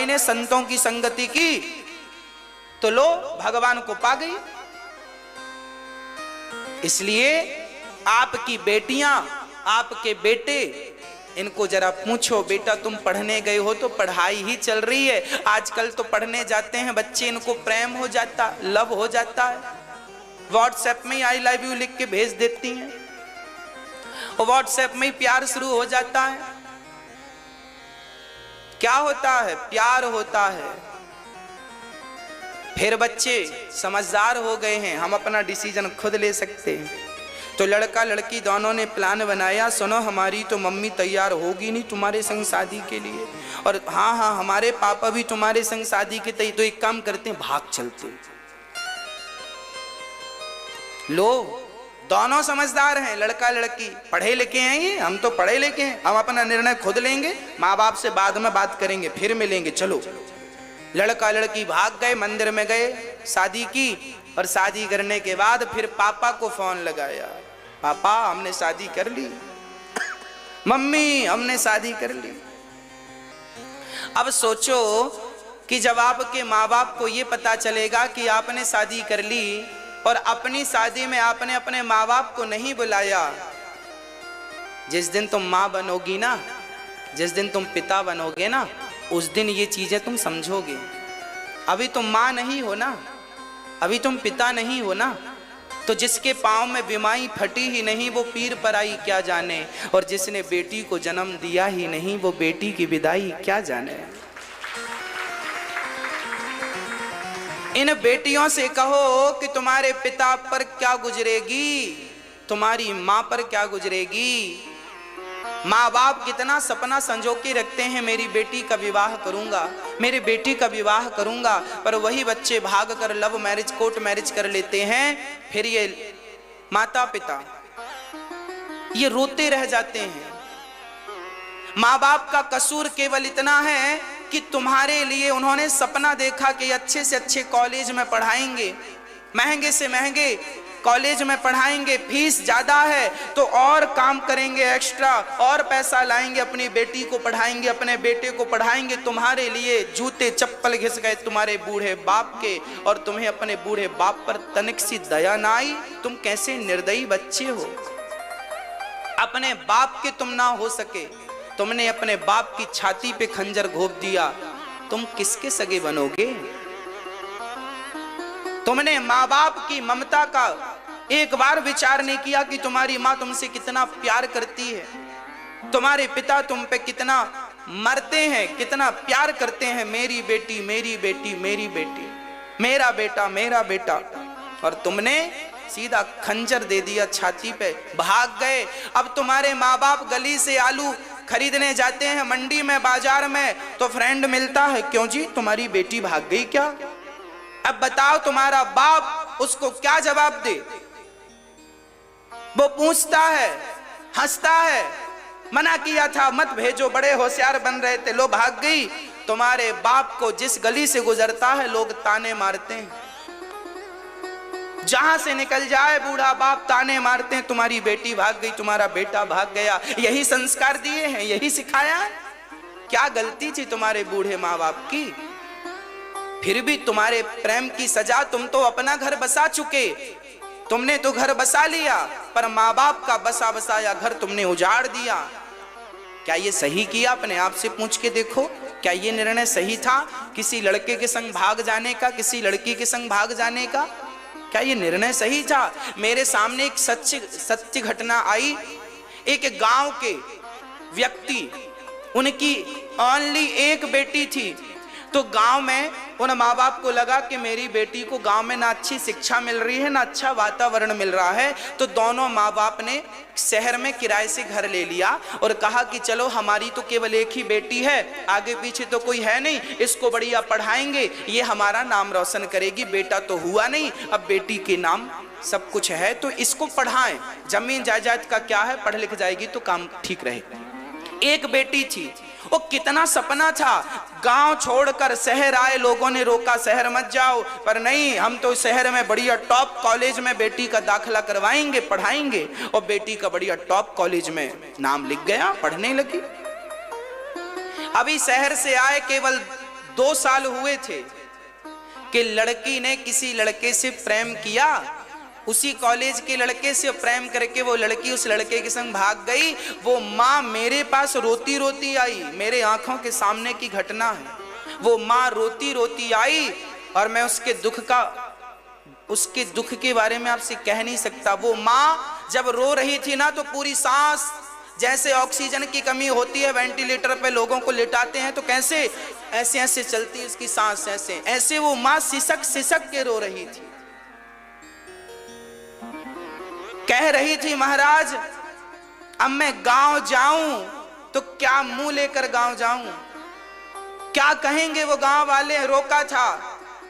ने संतों की संगति की तो लो भगवान को पा गई। इसलिए आपकी बेटियां, आपके बेटे, इनको जरा पूछो, बेटा तुम पढ़ने गए हो तो पढ़ाई ही चल रही है? आजकल तो पढ़ने जाते हैं बच्चे, इनको प्रेम हो जाता, लव हो जाता है, व्हाट्सएप में आई लव यू लिख के भेज देती हैं, व्हाट्सएप में प्यार शुरू हो जाता है। क्या होता है? प्यार होता है। फिर बच्चे समझदार हो गए हैं, हम अपना डिसीजन खुद ले सकते हैं। तो लड़का लड़की दोनों ने प्लान बनाया, सुनो हमारी तो मम्मी तैयार होगी नहीं तुम्हारे संग शादी के लिए, और हाँ हाँ हमारे पापा भी तुम्हारे संग शादी के तैयार, तो एक काम करते हैं भाग चलते। लो दोनों समझदार हैं, लड़का लड़की पढ़े लिखे हैं, ये हम तो पढ़े लिखे हैं, हम अपना निर्णय खुद लेंगे, माँ बाप से बाद में बात करेंगे, फिर मिलेंगे, चलो। लड़का लड़की भाग गए, मंदिर में गए, शादी की, और शादी करने के बाद फिर पापा को फोन लगाया, पापा हमने शादी कर ली, मम्मी हमने शादी कर ली। अब सोचो कि जब आपके माँ बाप को ये पता चलेगा कि आपने शादी कर ली और अपनी शादी में आपने अपने माँ बाप को नहीं बुलाया, जिस दिन तुम माँ बनोगी ना, जिस दिन तुम पिता बनोगे ना, उस दिन ये चीजें तुम समझोगे। अभी तुम माँ नहीं हो ना, अभी तुम पिता नहीं हो ना, तो जिसके पांव में बिमाई फटी ही नहीं वो पीर पराई क्या जाने, और जिसने बेटी को जन्म दिया ही नहीं वो बेटी की विदाई क्या जाने। इन बेटियों से कहो कि तुम्हारे पिता पर क्या गुजरेगी, तुम्हारी माँ पर क्या गुजरेगी। माँ बाप कितना सपना संजो के रखते हैं, मेरी बेटी का विवाह करूंगा, मेरे बेटी का विवाह करूंगा, पर वही बच्चे भाग कर लव मैरिज कोर्ट मैरिज कर लेते हैं। फिर ये माता पिता ये रोते रह जाते हैं। माँ बाप का कसूर केवल इतना है कि तुम्हारे लिए उन्होंने सपना देखा कि अच्छे से अच्छे कॉलेज में पढ़ाएंगे, महंगे से महंगे कॉलेज में पढ़ाएंगे, फीस ज्यादा है तो और काम करेंगे एक्स्ट्रा, और पैसा लाएंगे, अपनी बेटी को पढ़ाएंगे, अपने बेटे को पढ़ाएंगे। तुम्हारे लिए जूते चप्पल घिस गए तुम्हारे बूढ़े बाप के, और तुम्हें अपने बूढ़े बाप पर तनिक सी दया ना आई। तुम कैसे निर्दयी बच्चे हो, अपने बाप के तुम ना हो सके, तुमने अपने बाप की छाती पे खंजर घोंप दिया, तुम किसके सगे बनोगे। तुमने माँ बाप की ममता का एक बार विचार नहीं किया कि तुम्हारी माँ तुमसे कितना प्यार करती है, तुम्हारे पिता तुम पे कितना मरते हैं, कितना प्यार करते हैं, मेरी बेटी मेरी बेटी मेरी बेटी, मेरा बेटा मेरा बेटा, और तुमने सीधा खंजर दे दिया छाती पे, भाग गए। अब तुम्हारे माँ बाप गली से आलू खरीदने जाते हैं मंडी में बाजार में, तो फ्रेंड मिलता है, क्यों जी तुम्हारी बेटी भाग गई क्या। अब बताओ तुम्हारा बाप उसको क्या जवाब दे। वो पूछता है, हंसता है, मना किया था मत भेजो, बड़े होशियार बन रहे थे, लो भाग गई। तुम्हारे बाप को जिस गली से गुजरता है लोग ताने मारते हैं, जहां से निकल जाए बूढ़ा बाप ताने मारते हैं, तुम्हारी बेटी भाग गई, तुम्हारा बेटा भाग गया। यही संस्कार दिए हैं, यही सिखाया। क्या गलती थी तुम्हारे बूढ़े माँ बाप की। फिर भी तुम्हारे प्रेम की सजा, तुम तो अपना घर बसा चुके, तुमने तो घर बसा लिया, पर माँ बाप का बसा बसाया घर तुमने उजाड़ दिया। क्या ये सही किया? अपने आप से पूछ के देखो, क्या ये निर्णय सही था किसी लड़के के संग भाग जाने का, किसी लड़की के संग भाग जाने का? क्या ये निर्णय सही था? मेरे सामने एक सच्ची घटना आई। एक गांव के व्यक्ति, उनकी ओनली एक बेटी थी, तो गांव में उन माँ बाप को लगा कि मेरी बेटी को गांव में ना अच्छी शिक्षा मिल रही है ना अच्छा वातावरण मिल रहा है, तो दोनों माँ बाप ने शहर में किराए से घर ले लिया और कहा कि चलो हमारी तो केवल एक ही बेटी है, आगे पीछे तो कोई है नहीं, इसको बढ़िया पढ़ाएंगे, ये हमारा नाम रोशन करेगी। बेटा तो हुआ नहीं, अब बेटी के नाम सब कुछ है तो इसको पढ़ाएं, जमीन जायदाद का क्या है, पढ़ लिख जाएगी तो काम ठीक रहेगा। एक बेटी थी, वो कितना सपना था, गांव छोड़कर शहर आए, लोगों ने रोका शहर मत जाओ, पर नहीं, हम तो शहर में बढ़िया टॉप कॉलेज में बेटी का दाखिला करवाएंगे, पढ़ाएंगे। और बेटी का बढ़िया टॉप कॉलेज में नाम लिख गया, पढ़ने लगी। अभी शहर से आए केवल 2 साल हुए थे कि लड़की ने किसी लड़के से प्रेम किया, उसी कॉलेज के लड़के से प्रेम करके वो लड़की उस लड़के के संग भाग गई। वो माँ मेरे पास रोती रोती आई, मेरे आंखों के सामने की घटना है। वो माँ रोती रोती आई और मैं उसके दुख के बारे में आपसे कह नहीं सकता। वो माँ जब रो रही थी ना, तो पूरी सांस, जैसे ऑक्सीजन की कमी होती है, वेंटिलेटर पे लोगों को लिटाते हैं तो कैसे ऐसे ऐसे चलती है उसकी सांस, ऐसे ऐसे वो माँ सिसक सिसक के रो रही थी। कह रही थी महाराज अब मैं गांव जाऊं तो क्या मुंह लेकर गांव जाऊं, क्या कहेंगे वो गांव वाले। रोका था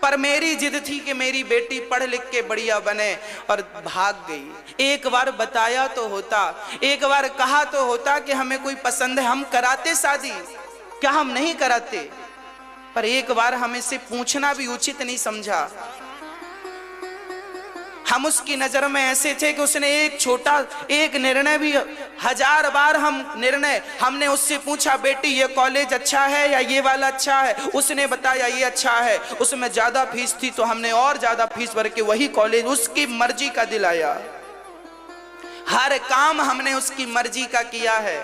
पर मेरी जिद थी कि मेरी बेटी पढ़ लिख के बढ़िया बने और भाग गई। एक बार बताया तो होता, एक बार कहा तो होता कि हमें कोई पसंद है, हम कराते शादी, क्या हम नहीं कराते। पर एक बार हमें से पूछना भी उचित नहीं समझा। हम उसकी नजर में ऐसे थे कि उसने एक छोटा एक निर्णय भी, 1000 बार हमने उससे पूछा बेटी ये कॉलेज अच्छा है या ये वाला अच्छा है, उसने बताया ये अच्छा है। उसमें ज्यादा फीस थी तो हमने और ज्यादा फीस भर के वही कॉलेज उसकी मर्जी का दिलाया। हर काम हमने उसकी मर्जी का किया है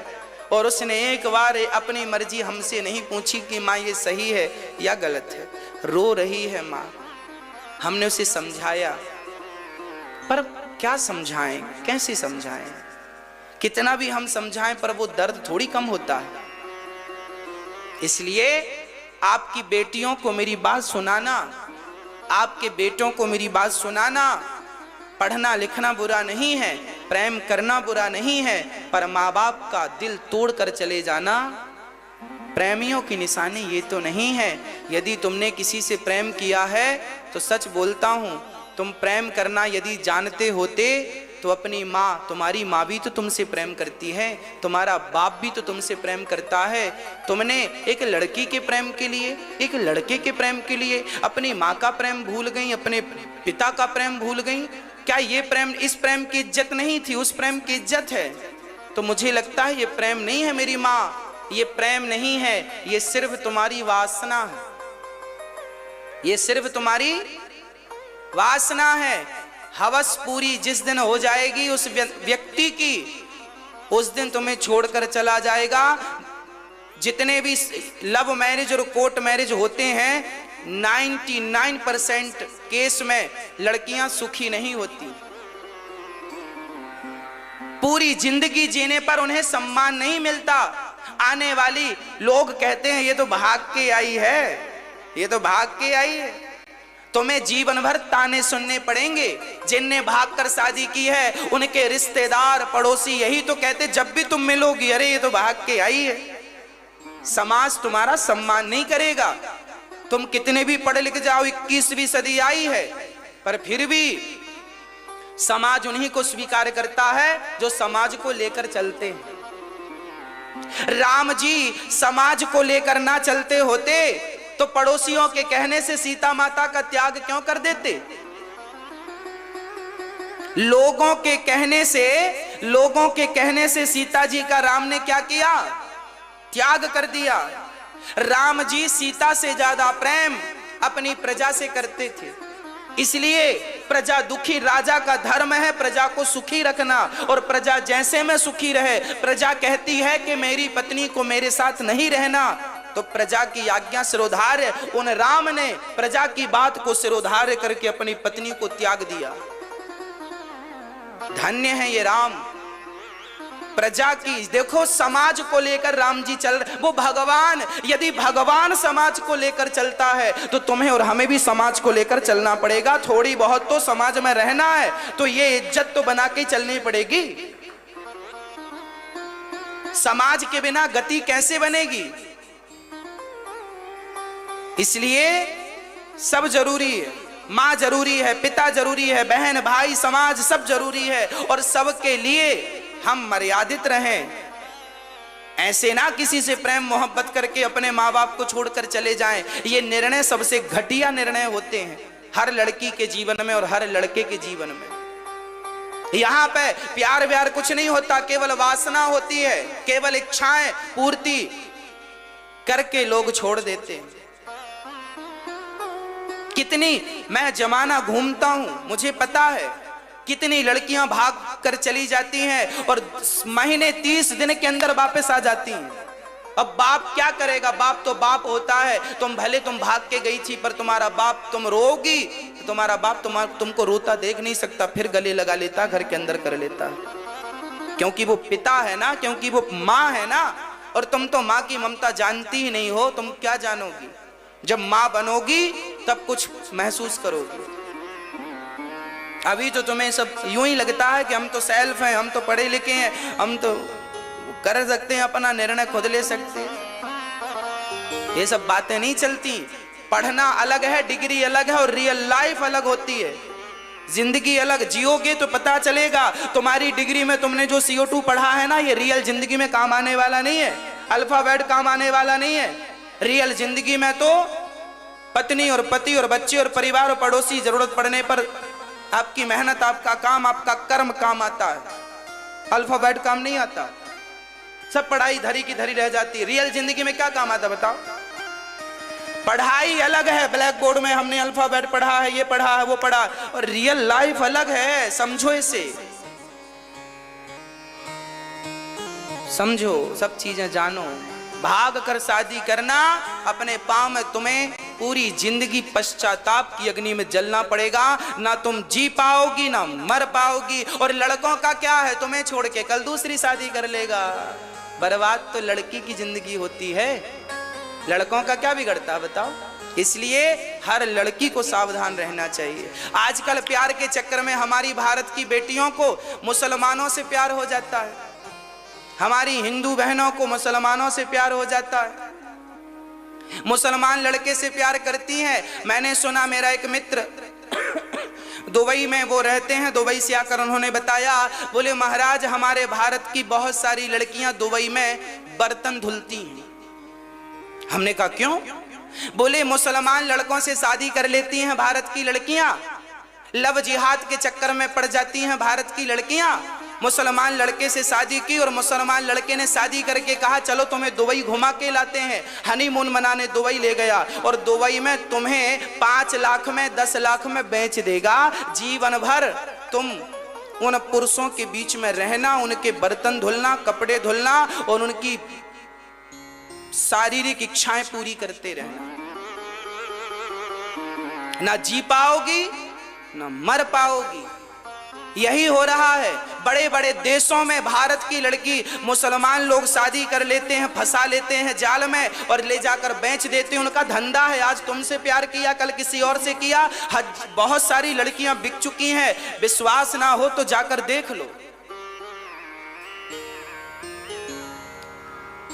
और उसने एक बार अपनी मर्जी हमसे नहीं पूछी कि माँ ये सही है या गलत है। रो रही है माँ, हमने उसे समझाया पर क्या समझाएं, कैसे समझाएं, कितना भी हम समझाएं पर वो दर्द थोड़ी कम होता है। इसलिए आपकी बेटियों को मेरी बात सुनाना, आपके बेटों को मेरी बात सुनाना। पढ़ना लिखना बुरा नहीं है, प्रेम करना बुरा नहीं है, पर माँ बाप का दिल तोड़ कर चले जाना प्रेमियों की निशानी ये तो नहीं है। यदि तुमने किसी से प्रेम किया है तो सच बोलता हूं, तुम प्रेम करना यदि जानते होते तो अपनी माँ, तुम्हारी माँ भी तो तुमसे प्रेम करती है, तुम्हारा बाप भी तो तुमसे प्रेम करता है। तुमने एक लड़की के प्रेम के लिए, एक लड़के के प्रेम के लिए अपनी माँ का प्रेम भूल गई, अपने पिता का प्रेम भूल गई। क्या ये प्रेम, इस प्रेम की इज्जत नहीं थी, उस प्रेम की इज्जत है। तो मुझे लगता है ये प्रेम नहीं है मेरी माँ, ये प्रेम नहीं है, ये सिर्फ तुम्हारी वासना है, ये सिर्फ तुम्हारी वासना है। हवस पूरी जिस दिन हो जाएगी उस व्यक्ति की, उस दिन तुम्हें छोड़कर चला जाएगा। जितने भी लव मैरिज और कोर्ट मैरिज होते हैं 99% केस में लड़कियां सुखी नहीं होती। पूरी जिंदगी जीने पर उन्हें सम्मान नहीं मिलता। आने वाली लोग कहते हैं ये तो भाग के आई है, ये तो भाग के आई है। तुम्हें जीवन भर ताने सुनने पड़ेंगे। जिनने भागकर शादी की है उनके रिश्तेदार पड़ोसी यही तो कहते जब भी तुम मिलोगी अरे ये तो भाग के आई है। समाज तुम्हारा सम्मान नहीं करेगा। तुम कितने भी पढ़े लिख जाओ, 21वीं सदी आई है, पर फिर भी समाज उन्हीं को स्वीकार करता है जो समाज को लेकर चलते हैं। राम जी समाज को लेकर ना चलते होते तो पड़ोसियों के कहने से सीता माता का त्याग क्यों कर देते। लोगों के कहने से सीता जी का राम ने क्या किया, त्याग कर दिया। राम जी सीता से ज्यादा प्रेम अपनी प्रजा से करते थे, इसलिए प्रजा दुखी, राजा का धर्म है प्रजा को सुखी रखना, और प्रजा जैसे में सुखी रहे। प्रजा कहती है कि मेरी पत्नी को मेरे साथ नहीं रहना, तो प्रजा की आज्ञा सिरोधार्य उन राम ने प्रजा की बात को सिरोधार्य करके अपनी पत्नी को त्याग दिया। धन्य है ये राम। प्रजा की देखो, समाज को लेकर राम जी चल रहे, वो भगवान, यदि भगवान समाज को लेकर चलता है तो तुम्हें और हमें भी समाज को लेकर चलना पड़ेगा। थोड़ी बहुत तो समाज में रहना है तो ये इज्जत तो बना के चलनी पड़ेगी। समाज के बिना गति कैसे बनेगी। इसलिए सब जरूरी है, माँ जरूरी है, पिता जरूरी है, बहन भाई समाज सब जरूरी है, और सबके लिए हम मर्यादित रहें। ऐसे ना किसी से प्रेम मोहब्बत करके अपने माँ बाप को छोड़कर चले जाएं। ये निर्णय सबसे घटिया निर्णय होते हैं हर लड़की के जीवन में और हर लड़के के जीवन में। यहाँ पे प्यार व्यार कुछ नहीं होता, केवल वासना होती है, केवल इच्छाएं पूर्ति करके लोग छोड़ देते हैं। कितनी मैं जमाना घूमता हूं, मुझे पता है कितनी लड़कियां भाग कर चली जाती हैं और महीने 30 दिन के अंदर वापस आ जाती हैं। अब बाप क्या करेगा, बाप तो बाप होता है। तुम भाग के गई थी, पर तुम्हारा बाप, तुम रोगी तो तुम्हारा बाप तुमको रोता देख नहीं सकता, फिर गले लगा लेता, घर के अंदर कर लेता, क्योंकि वो पिता है ना, क्योंकि वो माँ है ना। और तुम तो माँ की ममता जानती ही नहीं हो, तुम क्या जानोगी। जब माँ बनोगी तब कुछ महसूस करोगी। अभी तो तुम्हें सब यूं ही लगता है कि हम तो सेल्फ हैं, हम तो पढ़े लिखे हैं, हम तो कर सकते हैं, अपना निर्णय खुद ले सकते हैं। ये सब बातें नहीं चलती। पढ़ना अलग है, डिग्री अलग है, और रियल लाइफ अलग होती है। जिंदगी अलग जियोगे तो पता चलेगा। तुम्हारी डिग्री में तुमने जो CO2 पढ़ा है ना, ये रियल जिंदगी में काम आने वाला नहीं है। अल्फाबेट काम आने वाला नहीं है। रियल जिंदगी में तो पत्नी और पति और बच्चे और परिवार और पड़ोसी जरूरत पड़ने पर आपकी मेहनत, आपका काम, आपका कर्म काम आता है। अल्फाबेट काम नहीं आता। सब पढ़ाई धरी की धरी रह जाती है। रियल जिंदगी में क्या काम आता बताओ? पढ़ाई अलग है, ब्लैक बोर्ड में हमने अल्फाबेट पढ़ा है, ये पढ़ा है, वो पढ़ा, और रियल लाइफ अलग है। समझो इसे, समझो, सब चीजें जानो। भाग कर शादी करना, अपने पांव में तुम्हें पूरी जिंदगी पश्चाताप की अग्नि में जलना पड़ेगा। ना तुम जी पाओगी ना मर पाओगी। और लड़कों का क्या है, तुम्हें छोड़ के कल दूसरी शादी कर लेगा। बर्बाद तो लड़की की जिंदगी होती है, लड़कों का क्या बिगड़ता बताओ। इसलिए हर लड़की को सावधान रहना चाहिए। आजकल प्यार के चक्कर में हमारी भारत की बेटियों को मुसलमानों से प्यार हो जाता है, हमारी हिंदू बहनों को मुसलमानों से प्यार हो जाता है, मुसलमान लड़के से प्यार करती हैं। मैंने सुना, मेरा एक मित्र दुबई में वो रहते हैं, दुबई से आकर उन्होंने बताया, बोले महाराज हमारे भारत की बहुत सारी लड़कियां दुबई में बर्तन धुलती हैं। हमने कहा क्यों? बोले मुसलमान लड़कों से शादी कर लेती हैं भारत की लड़कियां, लव जिहाद के चक्कर में पड़ जाती हैं भारत की लड़कियां। मुसलमान लड़के से शादी की और मुसलमान लड़के ने शादी करके कहा चलो तुम्हें दुबई घुमा के लाते हैं। हनीमून मनाने दुबई ले गया और दुबई में तुम्हें 5 लाख में 10 लाख में बेच देगा। जीवन भर तुम उन पुरुषों के बीच में रहना, उनके बर्तन धुलना, कपड़े धुलना और उनकी शारीरिक इच्छाएं पूरी करते रहना। ना जी पाओगी ना मर पाओगी। यही हो रहा है बड़े बड़े देशों में। भारत की लड़की मुसलमान लोग शादी कर लेते हैं, फंसा लेते हैं जाल में और ले जाकर बेच देते हैं। उनका धंधा है। आज तुमसे प्यार किया, कल किसी और से किया। बहुत सारी लड़कियां बिक चुकी हैं। विश्वास ना हो तो जाकर देख लो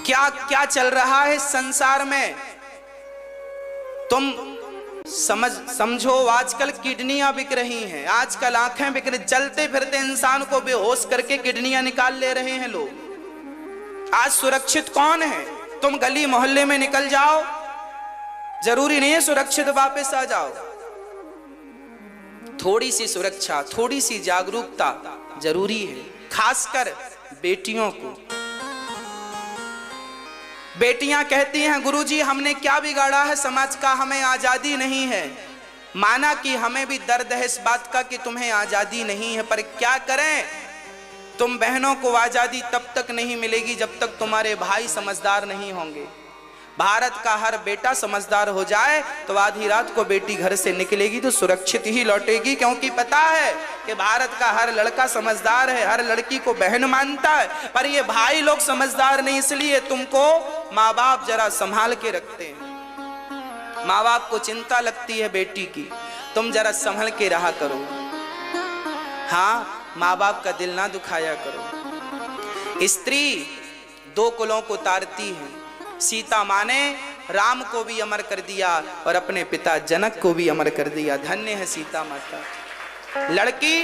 क्या क्या चल रहा है संसार में। तुम समझो, आजकल किडनियां बिक रही हैं, आजकल आंखें बिक रही। चलते फिरते इंसान को बेहोश करके किडनियां निकाल ले रहे हैं लोग। आज सुरक्षित कौन है? तुम गली मोहल्ले में निकल जाओ, जरूरी नहीं है सुरक्षित वापस आ जाओ। थोड़ी सी सुरक्षा, थोड़ी सी जागरूकता जरूरी है, खासकर बेटियों को। बेटियां कहती हैं गुरुजी हमने क्या बिगाड़ा है समाज का, हमें आजादी नहीं है। माना कि हमें भी दर्द है इस बात का कि तुम्हें आजादी नहीं है, पर क्या करें, तुम बहनों को आजादी तब तक नहीं मिलेगी जब तक तुम्हारे भाई समझदार नहीं होंगे। भारत का हर बेटा समझदार हो जाए तो आधी रात को बेटी घर से निकलेगी तो सुरक्षित ही लौटेगी, क्योंकि पता है कि भारत का हर लड़का समझदार है, हर लड़की को बहन मानता है। पर ये भाई लोग समझदार नहीं, इसलिए तुमको माँ बाप जरा संभाल के रखते हैं। माँ बाप को चिंता लगती है बेटी की, तुम जरा संभल के रहा करो। हाँ, माँ बाप का दिल ना दुखाया करो। स्त्री 2 कुलों को तारती है। सीता माँ ने राम को भी अमर कर दिया और अपने पिता जनक को भी अमर कर दिया। धन्य है सीता माता। लड़की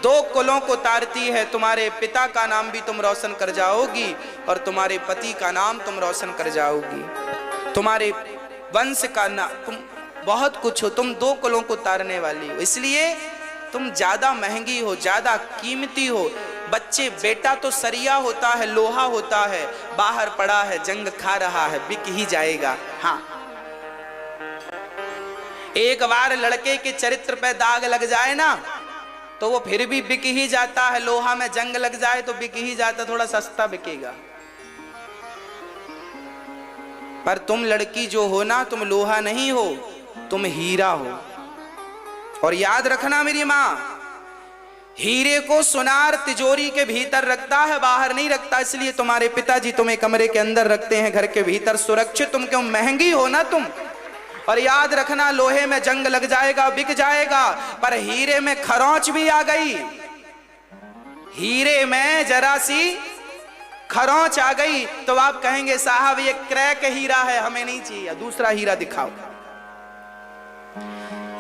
2 कुलों को तारती है। तुम्हारे पिता का नाम भी तुम रोशन कर जाओगी और तुम्हारे पति का नाम तुम रोशन कर जाओगी। तुम्हारे वंश का नाम, तुम बहुत कुछ हो, तुम 2 कुलों को तारने वाली हो। इसलिए तुम ज्यादा महंगी हो, ज्यादा कीमती हो। बच्चे, बेटा तो सरिया होता है, लोहा होता है, बाहर पड़ा है, जंग खा रहा है, बिक ही जाएगा। हाँ, एक बार लड़के के चरित्र पे दाग लग जाए ना तो वो फिर भी बिक ही जाता है। लोहा में जंग लग जाए तो बिक ही जाता, थोड़ा सस्ता बिकेगा। पर तुम लड़की जो हो ना, तुम लोहा नहीं हो, तुम हीरा हो। और याद रखना मेरी माँ, हीरे को सुनार तिजोरी के भीतर रखता है, बाहर नहीं रखता। इसलिए तुम्हारे पिताजी तुम्हें कमरे के अंदर रखते हैं, घर के भीतर सुरक्षित। तुम क्यों महंगी हो ना तुम, और याद रखना, लोहे में जंग लग जाएगा, बिक जाएगा, पर हीरे में खरोंच भी आ गई, हीरे में जरा सी खरोंच आ गई तो आप कहेंगे साहब ये क्रैक हीरा है, हमें नहीं चाहिए, दूसरा हीरा दिखाओ।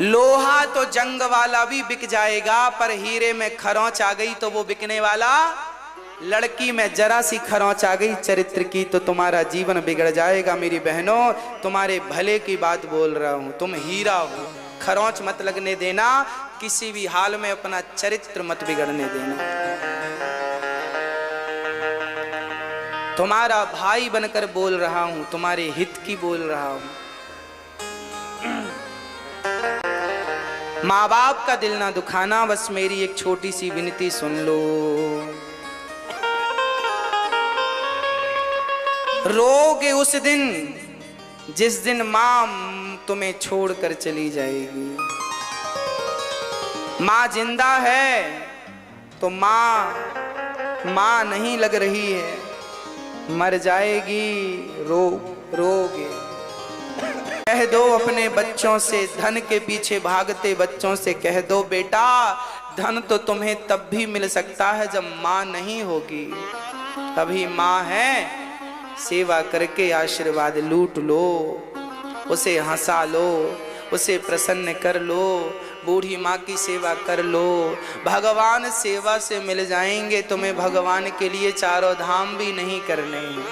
लोहा तो जंग वाला भी बिक जाएगा, पर हीरे में खरोंच आ गई तो वो बिकने वाला, लड़की में जरा सी खरोंच आ गई चरित्र की तो तुम्हारा जीवन बिगड़ जाएगा। मेरी बहनों, तुम्हारे भले की बात बोल रहा हूं, तुम हीरा हो, खरोंच मत लगने देना, किसी भी हाल में अपना चरित्र मत बिगड़ने देना। तुम्हारा भाई बनकर बोल रहा हूं, तुम्हारे हित की बोल रहा हूं। माँ बाप का दिल ना दुखाना, बस मेरी एक छोटी सी विनती सुन लो। रोगे उस दिन जिस दिन माँ तुम्हें छोड़कर चली जाएगी। माँ जिंदा है तो माँ नहीं लग रही है, मर जाएगी रोगे। कह दो अपने बच्चों से, धन के पीछे भागते बच्चों से कह दो बेटा धन तो तुम्हें तब भी मिल सकता है जब माँ नहीं होगी। अभी माँ है, सेवा करके आशीर्वाद लूट लो, उसे हंसा लो, उसे प्रसन्न कर लो, बूढ़ी माँ की सेवा कर लो। भगवान सेवा से मिल जाएंगे तुम्हें, भगवान के लिए चारों धाम भी नहीं करने हैं।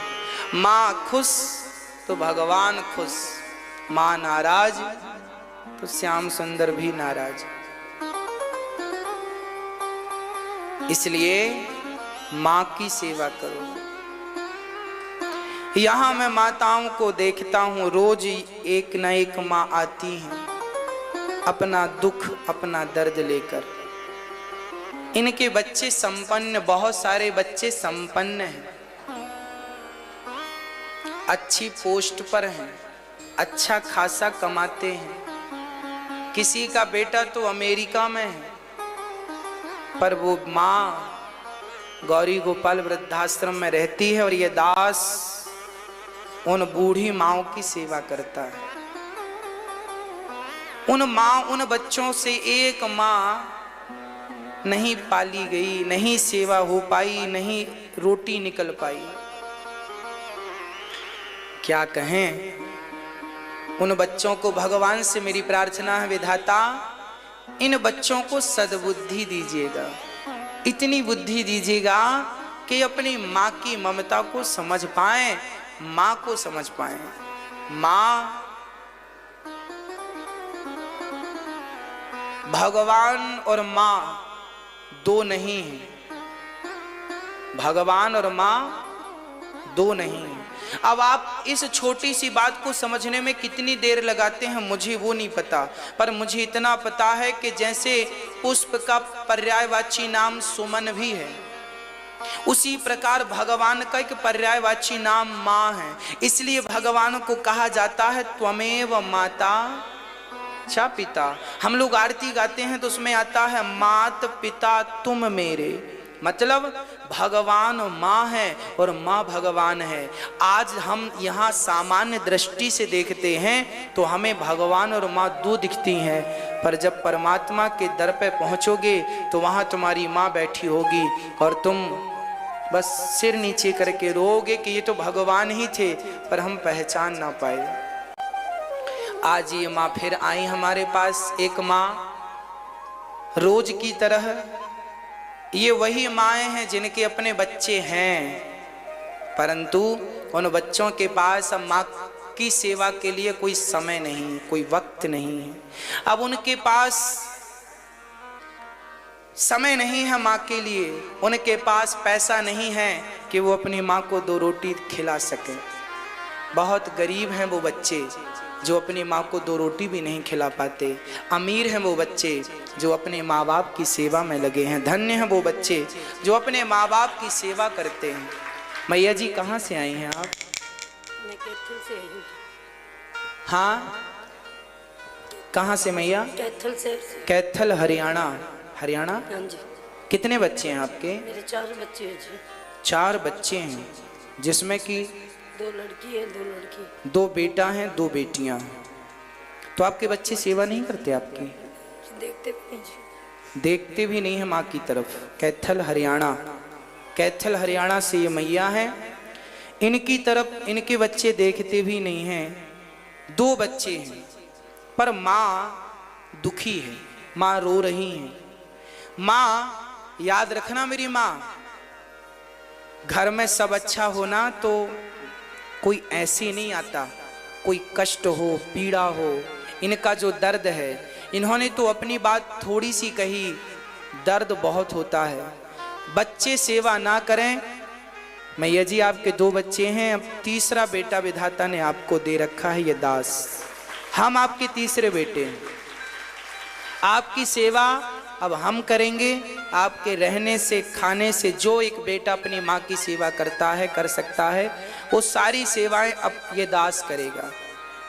माँ खुश तो भगवान खुश, माँ नाराज तो श्याम सुंदर भी नाराज। इसलिए माँ की सेवा करो। यहाँ मैं माताओं को देखता हूँ, रोज एक न एक माँ आती हैं अपना दुख अपना दर्द लेकर। इनके बच्चे संपन्न, बहुत सारे बच्चे संपन्न हैं, अच्छी पोस्ट पर हैं, अच्छा खासा कमाते हैं। किसी का बेटा तो अमेरिका में है, पर वो माँ गौरी गोपाल वृद्धाश्रम में रहती है और ये दास उन बूढ़ी माँओं की सेवा करता है। उन बच्चों से एक माँ नहीं पाली गई, नहीं सेवा हो पाई, नहीं रोटी निकल पाई। क्या कहें उन बच्चों को। भगवान से मेरी प्रार्थना है, विधाता इन बच्चों को सद्बुद्धि दीजिएगा, इतनी बुद्धि दीजिएगा कि अपनी माँ की ममता को समझ पाएं, माँ को समझ पाएं। माँ भगवान और माँ दो नहीं है, भगवान और माँ दो नहीं है। अब आप इस छोटी सी बात को समझने में कितनी देर लगाते हैं मुझे वो नहीं पता, पर मुझे इतना पता है कि जैसे पुष्प का पर्यायवाची नाम सुमन भी है, उसी प्रकार भगवान का एक पर्यायवाची नाम माँ है। इसलिए भगवान को कहा जाता है त्वमेव माता च पिता। हम लोग आरती गाते हैं तो उसमें आता है मात पिता तुम मेरे, मतलब भगवान माँ है और माँ भगवान है। आज हम यहाँ सामान्य दृष्टि से देखते हैं तो हमें भगवान और माँ दो दिखती हैं, पर जब परमात्मा के दर पे पहुँचोगे तो वहाँ तुम्हारी माँ बैठी होगी और तुम बस सिर नीचे करके रोओगे कि ये तो भगवान ही थे, पर हम पहचान ना पाए। आज ये माँ फिर आई हमारे पास, एक माँ रोज की तरह। ये वही माएँ हैं जिनके अपने बच्चे हैं, परंतु उन बच्चों के पास अब माँ की सेवा के लिए कोई समय नहीं, कोई वक्त नहीं है। अब उनके पास समय नहीं है माँ के लिए, उनके पास पैसा नहीं है कि वो अपनी माँ को दो रोटी खिला सकें। बहुत गरीब हैं वो बच्चे जो अपनी माँ को दो रोटी भी नहीं खिला पाते। अमीर हैं वो बच्चे जो अपने माँ बाप की सेवा में लगे हैं। धन्य हैं वो बच्चे जो अपने माँ बाप की सेवा करते हैं। मैया जी कहाँ से आई हैं आप? मैं कैथल से आई हूँ। हाँ, कहाँ से मैया? कैथल से। कैथल हरियाणा। हरियाणा? हाँ जी। कितने बच्चे हैं आपके? मेरे 4 बच्चे हैं जी। 4 बच्चे हैं, जिसमें कि 2 लड़की है 2 लड़की। 2 बेटा हैं 2 बेटियां। तो आपके बच्चे सेवा नहीं करते आपकी? देखते भी नहीं जी। देखते भी नहीं है माँ की तरफ। कैथल हरियाणा, कैथल हरियाणा से ये मैया है, इनकी तरफ इनके बच्चे देखते भी नहीं हैं। 2 बच्चे हैं पर माँ दुखी है, माँ रो रही है। माँ याद रखना मेरी माँ, घर में सब अच्छा होना तो कोई ऐसे नहीं आता, कोई कष्ट हो, पीड़ा हो, इनका जो दर्द है, इन्होंने तो अपनी बात थोड़ी सी कही, दर्द बहुत होता है। बच्चे सेवा ना करें। मैया जी आपके 2 बच्चे हैं, अब तीसरा बेटा विधाता ने आपको दे रखा है, ये दास। हम आपके तीसरे बेटे हैं। आपकी सेवा अब हम करेंगे। आपके रहने से, खाने से, जो एक बेटा अपनी माँ की सेवा करता है, कर सकता है, वो सारी सेवाएं अब ये दास करेगा।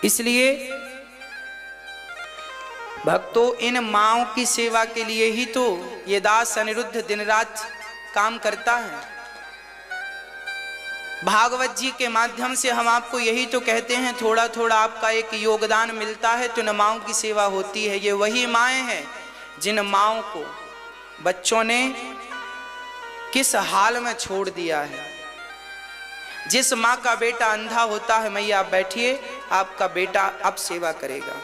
इसलिए भक्तों, इन माँओं की सेवा के लिए ही तो ये दास अनिरुद्ध दिन रात काम करता है। भागवत जी के माध्यम से हम आपको यही तो कहते हैं, थोड़ा थोड़ा आपका एक योगदान मिलता है तो इन माँओं की सेवा होती है। ये वही माएँ हैं जिन माँओं को बच्चों ने किस हाल में छोड़ दिया है। जिस माँ का बेटा अंधा होता है, मैया आप बैठिए, आपका बेटा अब सेवा करेगा।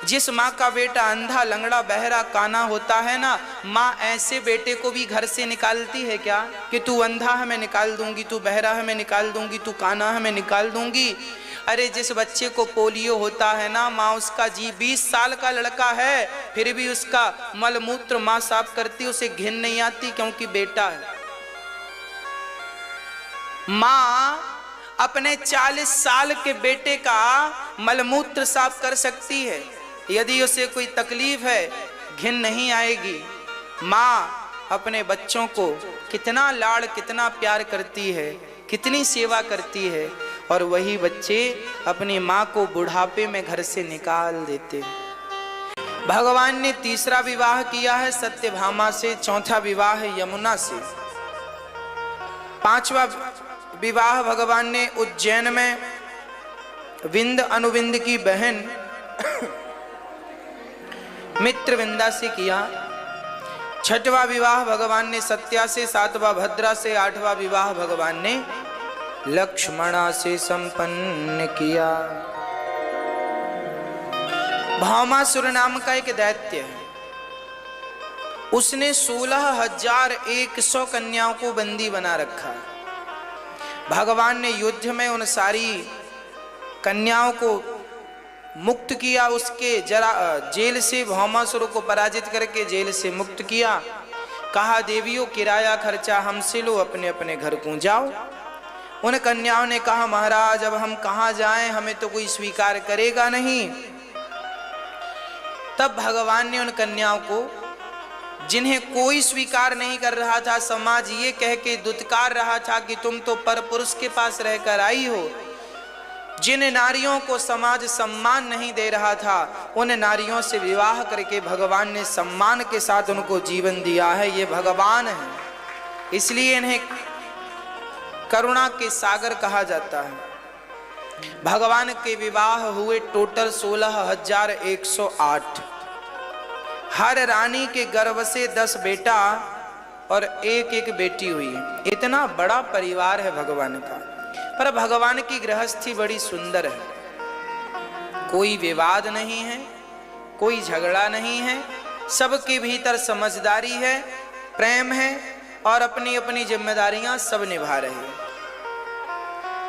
जिस माँ का बेटा अंधा, लंगड़ा, बहरा, काना होता है ना, माँ ऐसे बेटे को भी घर से निकालती है क्या कि तू अंधा है मैं निकाल दूंगी, तू बहरा है मैं निकाल दूंगी, तू काना है मैं निकाल दूंगी। अरे जिस बच्चे को पोलियो होता है ना, माँ उसका 20 साल का लड़का है, फिर भी उसका मल मूत्र माँ साफ करती, उसे घिन नहीं आती क्योंकि बेटा है। माँ अपने 40 साल के बेटे का मलमूत्र साफ कर सकती है, यदि उसे कोई तकलीफ है घिन नहीं आएगी। माँ अपने बच्चों को कितना लाड़, कितना प्यार करती है, कितनी सेवा करती है, और वही बच्चे अपनी माँ को बुढ़ापे में घर से निकाल देते हैं। भगवान ने तीसरा विवाह किया है सत्यभामा से, चौथा विवाह है यमुना से, 5वां विवाह भगवान ने उज्जैन में विंद अनुविंद की बहन मित्रविंदा से किया। 6वां विवाह भगवान ने सत्या से, 7वां भद्रा से, 8वां विवाह भगवान ने लक्ष्मणा से संपन्न किया। भौमासुर नाम का एक दैत्य है, उसने 16,100 कन्याओं को बंदी बना रखा। भगवान ने युद्ध में उन सारी कन्याओं को मुक्त किया, उसके जेल से भौमासुर को पराजित करके जेल से मुक्त किया। कहा देवियों किराया खर्चा हमसे लो, अपने अपने घर को जाओ। उन कन्याओं ने कहा महाराज अब हम कहाँ जाएं, हमें तो कोई स्वीकार करेगा नहीं। तब भगवान ने उन कन्याओं को, जिन्हें कोई स्वीकार नहीं कर रहा था, समाज ये कह के दुत्कार रहा था कि तुम तो परपुरुष के पास रहकर आई हो, जिन नारियों को समाज सम्मान नहीं दे रहा था, उन नारियों से विवाह करके भगवान ने सम्मान के साथ उनको जीवन दिया है। ये भगवान है, इसलिए इन्हें करुणा के सागर कहा जाता है। भगवान के विवाह हुए टोटल 16,108। हर रानी के गर्भ से 10 बेटा और एक बेटी हुई। इतना बड़ा परिवार है भगवान का। पर भगवान की गृहस्थी बड़ी सुंदर है, कोई विवाद नहीं है, कोई झगड़ा नहीं है, सबके भीतर समझदारी है, प्रेम है, और अपनी अपनी जिम्मेदारियां सब निभा रहे हैं।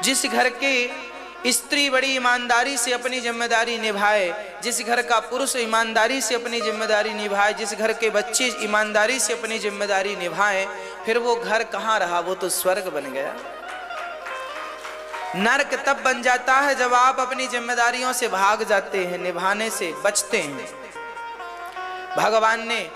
जिस घर के स्त्री बड़ी ईमानदारी से अपनी जिम्मेदारी निभाए, जिस घर का पुरुष ईमानदारी से अपनी जिम्मेदारी निभाए, जिस घर के बच्चे ईमानदारी से अपनी जिम्मेदारी निभाए, फिर वो घर कहाँ रहा, वो तो स्वर्ग बन गया। नरक तब बन जाता है जब आप अपनी जिम्मेदारियों से भाग जाते हैं, निभाने से बचते हैं। भगवान ने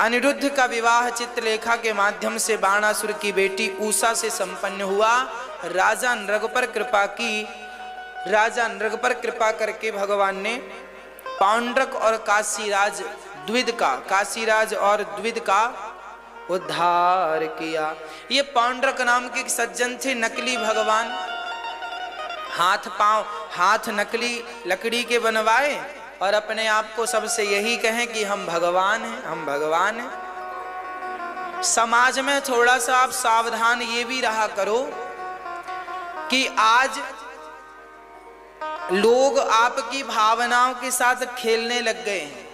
अनिरुद्ध का विवाह चित्रलेखा के माध्यम से बाणासुर की बेटी उषा से संपन्न हुआ। राजा नृग पर कृपा की, राजा नृग पर कृपा करके भगवान ने पौंड्रक और काशीराज द्विद का, काशीराज और द्विद का उद्धार किया। ये पौंड्रक नाम के सज्जन थे, नकली भगवान, हाथ पांव, हाथ नकली लकड़ी के बनवाए और अपने आप को सबसे यही कहें कि हम भगवान हैं, हम भगवान हैं। समाज में थोड़ा सा आप सावधान ये भी रहा करो कि आज लोग आपकी भावनाओं के साथ खेलने लग गए हैं।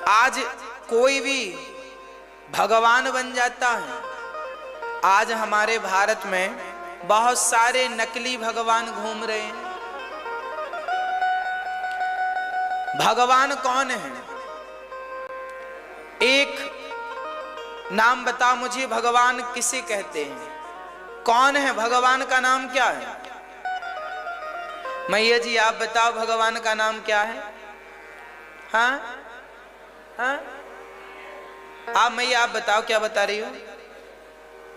आज कोई भी भगवान बन जाता है। आज हमारे भारत में बहुत सारे नकली भगवान घूम रहे हैं। भगवान कौन है? एक नाम बता मुझे, भगवान किसे कहते हैं? कौन है? भगवान का नाम क्या है? मैया जी आप बताओ, भगवान का नाम क्या है? हाँ हाँ, आप मैया आप बताओ, क्या बता रही हो?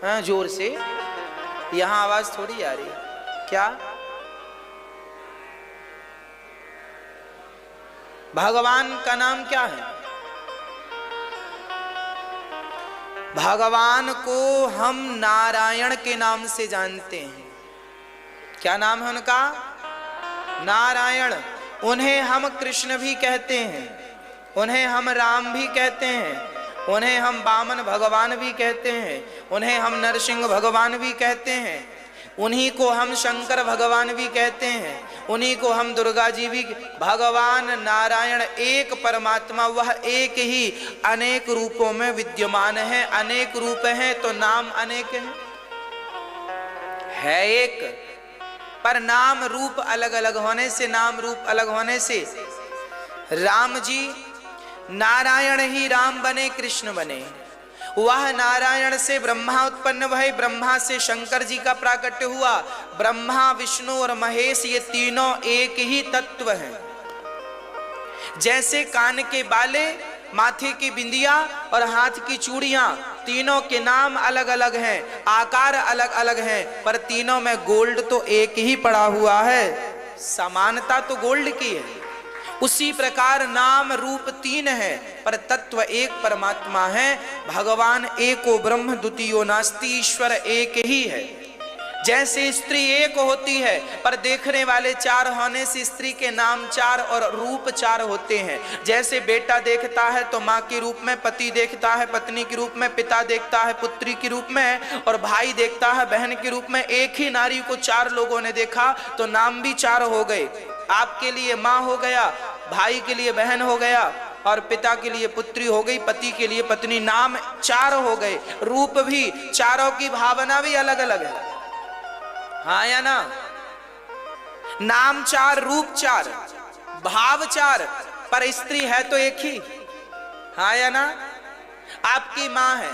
हाँ जोर से, यहां आवाज थोड़ी आ रही है। क्या? भगवान का नाम क्या है? भगवान को हम नारायण के नाम से जानते हैं। क्या नाम है उनका? नारायण। उन्हें हम कृष्ण भी कहते हैं, उन्हें हम राम भी कहते हैं, उन्हें हम वामन भगवान भी कहते हैं, उन्हें हम नरसिंह भगवान भी कहते हैं, उन्हीं को हम शंकर भगवान भी कहते हैं, उन्हीं को हम दुर्गा जी भी। भगवान नारायण एक परमात्मा, वह एक ही अनेक रूपों में विद्यमान है। अनेक रूप हैं तो नाम अनेक है एक, पर नाम रूप अलग अलग होने से, नाम रूप अलग होने से राम जी नारायण ही राम बने, कृष्ण बने। वह नारायण से ब्रह्मा उत्पन्न भये, ब्रह्मा से शंकर जी का प्राकट्य हुआ। ब्रह्मा विष्णु और महेश ये तीनों एक ही तत्व हैं। जैसे कान के बाले, माथे की बिंदिया और हाथ की चूड़ियां, तीनों के नाम अलग अलग हैं, आकार अलग अलग हैं, पर तीनों में गोल्ड तो एक ही पड़ा हुआ है। समानता तो गोल्ड की है। उसी प्रकार नाम रूप तीन है पर तत्व एक परमात्मा है। भगवान एको ब्रह्म द्वितीयो नास्ति, ईश्वर एक ही है। जैसे स्त्री एक होती है पर देखने वाले चार होने से स्त्री के नाम चार और रूप चार होते हैं। जैसे बेटा देखता है तो माँ के रूप में, पति देखता है पत्नी के रूप में, पिता देखता है पुत्री के रूप में, और भाई देखता है बहन के रूप में। एक ही नारी को चार लोगों ने देखा तो नाम भी चार हो गए। आपके लिए माँ हो गया, भाई के लिए बहन हो गया, और पिता के लिए पुत्री हो गई, पति के लिए पत्नी। नाम चार हो गए, रूप भी चारों की भावना भी अलग अलग है। हाँ या ना? नाम चार, रूप चार, भाव चार, पर स्त्री है तो एक ही। हाँ या ना? आपकी माँ है,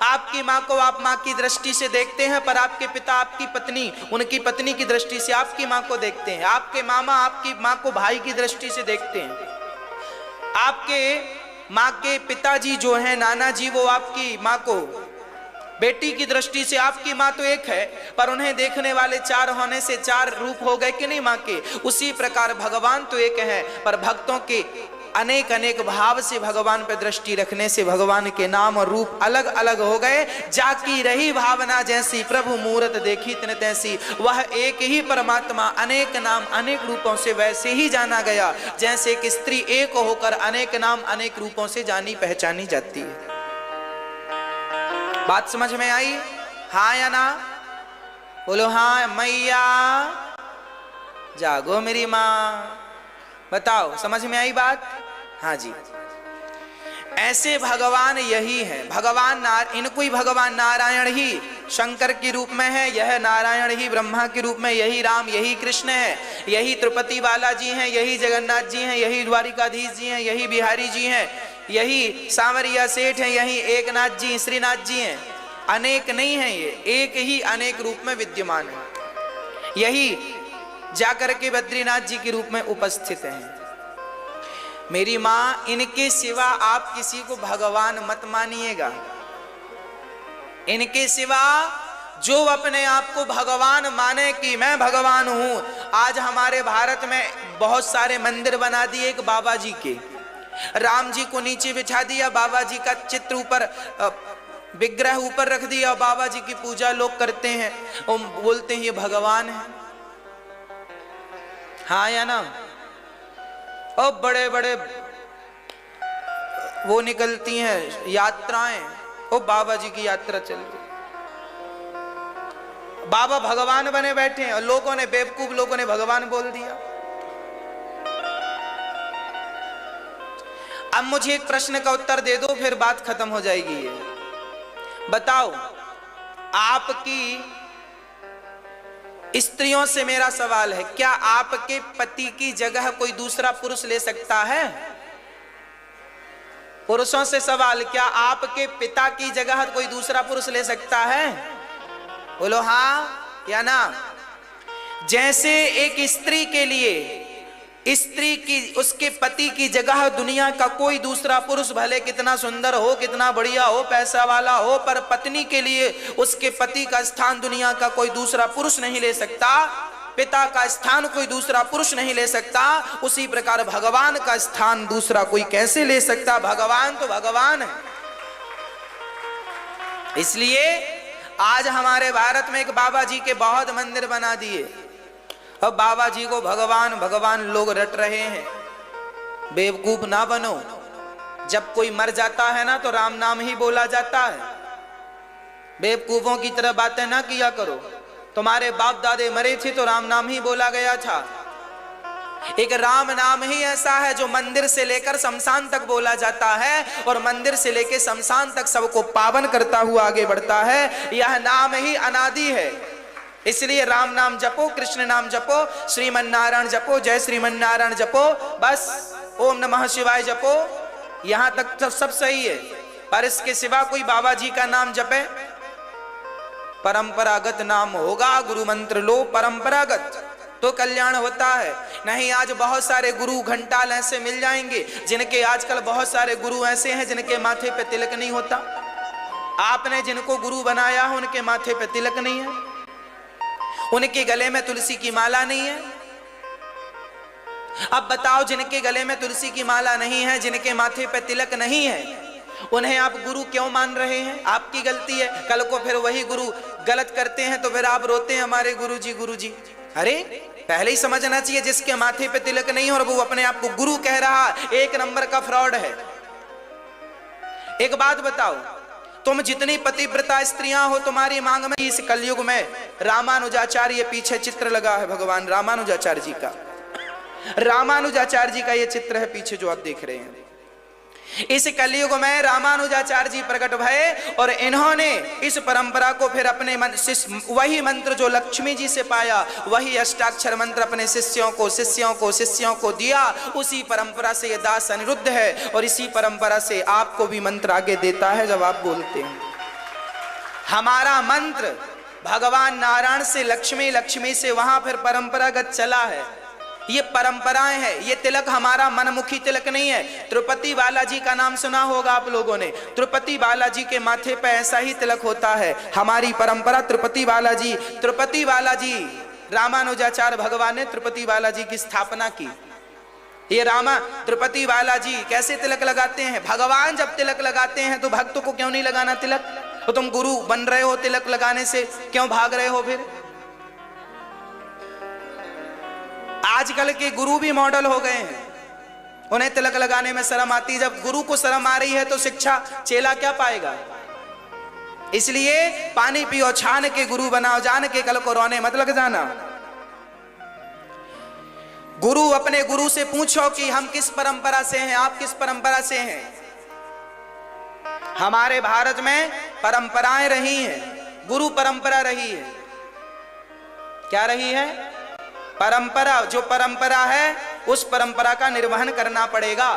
आपकी माँ को आप माँ की दृष्टि से देखते हैं, पर आपके पिता आपकी पत्नी उनकी पत्नी की दृष्टि से आपकी माँ को देखते हैं। आपके मामा आपकी माँ को भाई की दृष्टि से देखते हैं। आपके माँ के पिताजी जो हैं, नाना जी, वो आपकी माँ को बेटी की दृष्टि से, आपकी माँ तो एक है पर उन्हें देखने वाले चार होने से चार रूप हो गए कि नहीं माँ के। उसी प्रकार भगवान तो एक है पर भक्तों के अनेक अनेक भाव से भगवान पर दृष्टि रखने से भगवान के नाम और रूप अलग अलग हो गए। जाकी रही भावना जैसी, प्रभु मूरत देखी तिन तैसी। वह एक ही परमात्मा अनेक नाम अनेक रूपों से वैसे ही जाना गया जैसे कि स्त्री एक होकर अनेक नाम अनेक रूपों से जानी पहचानी जाती है। बात समझ में आई? हाँ या ना? बोलो हाँ मैया। जागो मेरी माँ, बताओ समझ में आई बात? हाँ जी। ऐसे भगवान यही है। भगवान इनको ही भगवान नारायण ही शंकर के रूप में है, यह नारायण ही ब्रह्मा के रूप में, यही राम, यही कृष्ण है, यही तिरुपति बालाजी हैं, यही जगन्नाथ जी हैं, यही द्वारिकाधीश जी हैं, यही बिहारी जी हैं, यही सांवरिया सेठ हैं, यही एकनाथ जी श्रीनाथ जी हैं। अनेक नहीं है, ये एक ही अनेक रूप में विद्यमान है। यही जाकर के बद्रीनाथ जी के रूप में उपस्थित हैं। मेरी माँ, इनके सिवा आप किसी को भगवान मत मानिएगा। इनके सिवा जो अपने आप को भगवान माने कि मैं भगवान हूं। आज हमारे भारत में बहुत सारे मंदिर बना दिए एक बाबा जी के। राम जी को नीचे बिठा दिया, बाबा जी का चित्र ऊपर, विग्रह ऊपर रख दिया, बाबा जी की पूजा लोग करते हैं और बोलते हैं ये भगवान है। हाँ या ना? और बड़े बड़े वो निकलती हैं यात्राएं, वो बाबा जी की यात्रा चल रही, बाबा भगवान बने बैठे हैं और लोगों ने, बेवकूफ लोगों ने भगवान बोल दिया। अब मुझे एक प्रश्न का उत्तर दे दो, फिर बात खत्म हो जाएगी। ये बताओ, आपकी स्त्रियों से मेरा सवाल है, क्या आपके पति की जगह कोई दूसरा पुरुष ले सकता है? पुरुषों से सवाल, क्या आपके पिता की जगह कोई दूसरा पुरुष ले सकता है? बोलो हाँ या ना। जैसे एक स्त्री के लिए, स्त्री की, उसके पति की जगह दुनिया का कोई दूसरा पुरुष भले कितना सुंदर हो, कितना बढ़िया हो, पैसा वाला हो, पर पत्नी के लिए उसके पति का स्थान दुनिया का कोई दूसरा पुरुष नहीं ले सकता, पिता का स्थान कोई दूसरा पुरुष नहीं ले सकता, उसी प्रकार भगवान का स्थान दूसरा कोई कैसे ले सकता? भगवान तो भगवान है। इसलिए आज हमारे भारत में एक बाबा जी के बहुत मंदिर बना दिए। अब बाबा जी को भगवान भगवान लोग रट रहे हैं। बेवकूफ ना बनो। जब कोई मर जाता है ना तो राम नाम ही बोला जाता है। बेवकूफों की तरह बातें ना किया करो। तुम्हारे बाप दादे मरे थे तो राम नाम ही बोला गया था। एक राम नाम ही ऐसा है जो मंदिर से लेकर शमशान तक बोला जाता है और मंदिर से लेकर शमशान तक सबको पावन करता हुआ आगे बढ़ता है। यह नाम ही अनादि है। इसलिए राम नाम जपो, कृष्ण नाम जपो, श्रीमन नारायण जपो, जय श्रीमन नारायण जपो, बस ओम नमः शिवाय जपो, यहां तक सब सही है। पर इसके सिवा कोई बाबा जी का नाम जपे, परंपरागत नाम होगा, गुरु मंत्र लो परंपरागत, तो कल्याण होता है। नहीं, आज बहुत सारे गुरु घंटाल ऐसे मिल जाएंगे जिनके, आजकल बहुत सारे गुरु ऐसे हैं जिनके माथे पे तिलक नहीं होता। आपने जिनको गुरु बनाया हो उनके माथे पे तिलक नहीं है, उनके गले में तुलसी की माला नहीं है। अब बताओ, जिनके गले में तुलसी की माला नहीं है, जिनके माथे पे तिलक नहीं है, उन्हें आप गुरु क्यों मान रहे हैं? आपकी गलती है। कल को फिर वही गुरु गलत करते हैं तो फिर आप रोते हैं हमारे गुरु जी गुरु जी। अरे पहले ही समझना चाहिए, जिसके माथे पे तिलक नहीं और वो अपने आप को गुरु कह रहा, एक नंबर का फ्रॉड है। एक बात बताओ, तुम जितनी पतिव्रता स्त्रियां हो, तुम्हारी मांग में इस कलयुग में रामानुजाचार्य, पीछे चित्र लगा है भगवान रामानुजाचार्य जी का, रामानुजाचार्य जी का ये चित्र है पीछे जो आप देख रहे हैं। इस कलयुग में रामानुजाचार्य जी प्रकट भये और इन्होंने इस परंपरा को फिर अपने वही मंत्र जो लक्ष्मी जी से पाया, वही अष्टाक्षर मंत्र अपने शिष्यों को दिया। उसी परंपरा से ये दास अनिरुद्ध है और इसी परंपरा से आपको भी मंत्र आगे देता है जब आप बोलते हैं। हमारा मंत्र भगवान नारायण से लक्ष्मी, लक्ष्मी से वहां फिर परंपरागत चला है। ये परंपराएं हैं, ये तिलक हमारा मनमुखी तिलक नहीं है। तिरुपति बालाजी का नाम सुना होगा आप लोगों ने। तिरुपति बालाजी के माथे पे ऐसा ही तिलक होता है। हमारी परंपरा तिरुपति बालाजी रामानुजाचार्य भगवान ने तिरुपति बालाजी की स्थापना की। ये तिरुपति बालाजी कैसे तिलक लगाते हैं? भगवान जब तिलक लगाते हैं तो भक्त को क्यों नहीं लगाना तिलक? तो तुम गुरु बन रहे हो, तिलक लगाने से क्यों भाग रहे हो? फिर आजकल के गुरु भी मॉडल हो गए हैं, उन्हें तिलक लगाने में शर्म आती है। जब गुरु को शर्म आ रही है तो शिक्षा चेला क्या पाएगा? इसलिए पानी पियो छान के, गुरु बनाओ जान के, कल को रोने मत लग जाना। गुरु, अपने गुरु से पूछो कि हम किस परंपरा से हैं, आप किस परंपरा से हैं। हमारे भारत में परंपराएं रही हैं, गुरु परंपरा रही है। क्या रही है? परंपरा। जो परंपरा है उस परंपरा का निर्वहन करना पड़ेगा।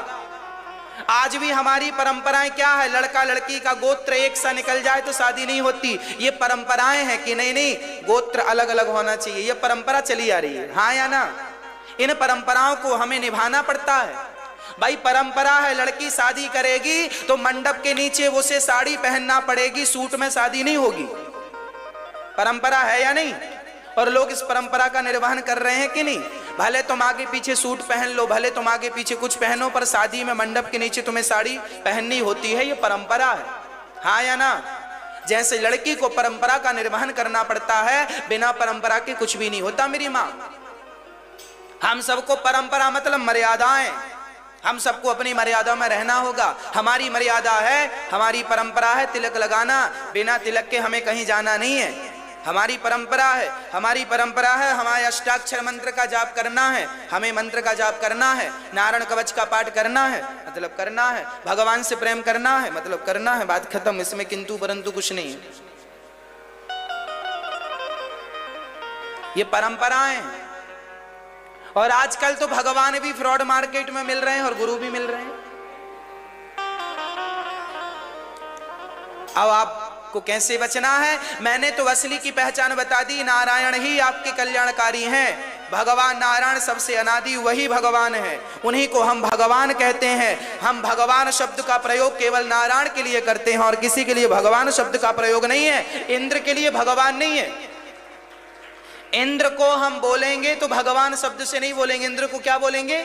आज भी हमारी परंपराएं क्या है? लड़का लड़की का गोत्र एक सा निकल जाए तो शादी नहीं होती। ये परंपराएं हैं कि नहीं गोत्र अलग अलग होना चाहिए। ये परंपरा चली आ रही है, हाँ या ना? इन परंपराओं को हमें निभाना पड़ता है। भाई परंपरा है, लड़की शादी करेगी तो मंडप के नीचे उसे साड़ी पहनना पड़ेगी, सूट में शादी नहीं होगी। परंपरा है या नहीं? और लोग इस परंपरा का निर्वहन कर रहे हैं कि नहीं? भले तुम आगे पीछे सूट पहन लो, भले तुम आगे पीछे कुछ पहनो, पर शादी में मंडप के नीचे तुम्हें साड़ी पहननी होती है। ये परंपरा है, हाँ या ना? जैसे लड़की को परंपरा का निर्वहन करना पड़ता है, बिना परंपरा के कुछ भी नहीं होता। मेरी माँ, हम सबको परंपरा मतलब मर्यादाएं हम सबको अपनी मर्यादा में रहना होगा। हमारी मर्यादा है, हमारी परंपरा है तिलक लगाना, बिना तिलक के हमें कहीं जाना नहीं है। हमारी परंपरा है, हमारे अष्टाक्षर मंत्र का जाप करना है, हमें मंत्र का जाप करना है, नारायण कवच का पाठ करना है, मतलब करना है, भगवान से प्रेम करना है, मतलब करना है, बात खत्म। इसमें किंतु परंतु कुछ नहीं है। ये परंपराएं हैं। और आजकल तो भगवान भी फ्रॉड मार्केट में मिल रहे हैं और गुरु भी मिल रहे हैं। अब आपको कैसे बचना है? मैंने तो असली की पहचान बता दी। नारायण ही आपके कल्याणकारी हैं। भगवान नारायण सबसे अनादि वही भगवान है, उन्हीं को हम भगवान कहते हैं। हम भगवान शब्द का प्रयोग केवल नारायण के लिए करते हैं और किसी के लिए भगवान शब्द का प्रयोग नहीं है। इंद्र के लिए भगवान नहीं है। इंद्र को हम बोलेंगे तो भगवान शब्द से नहीं बोलेंगे। इंद्र को क्या बोलेंगे?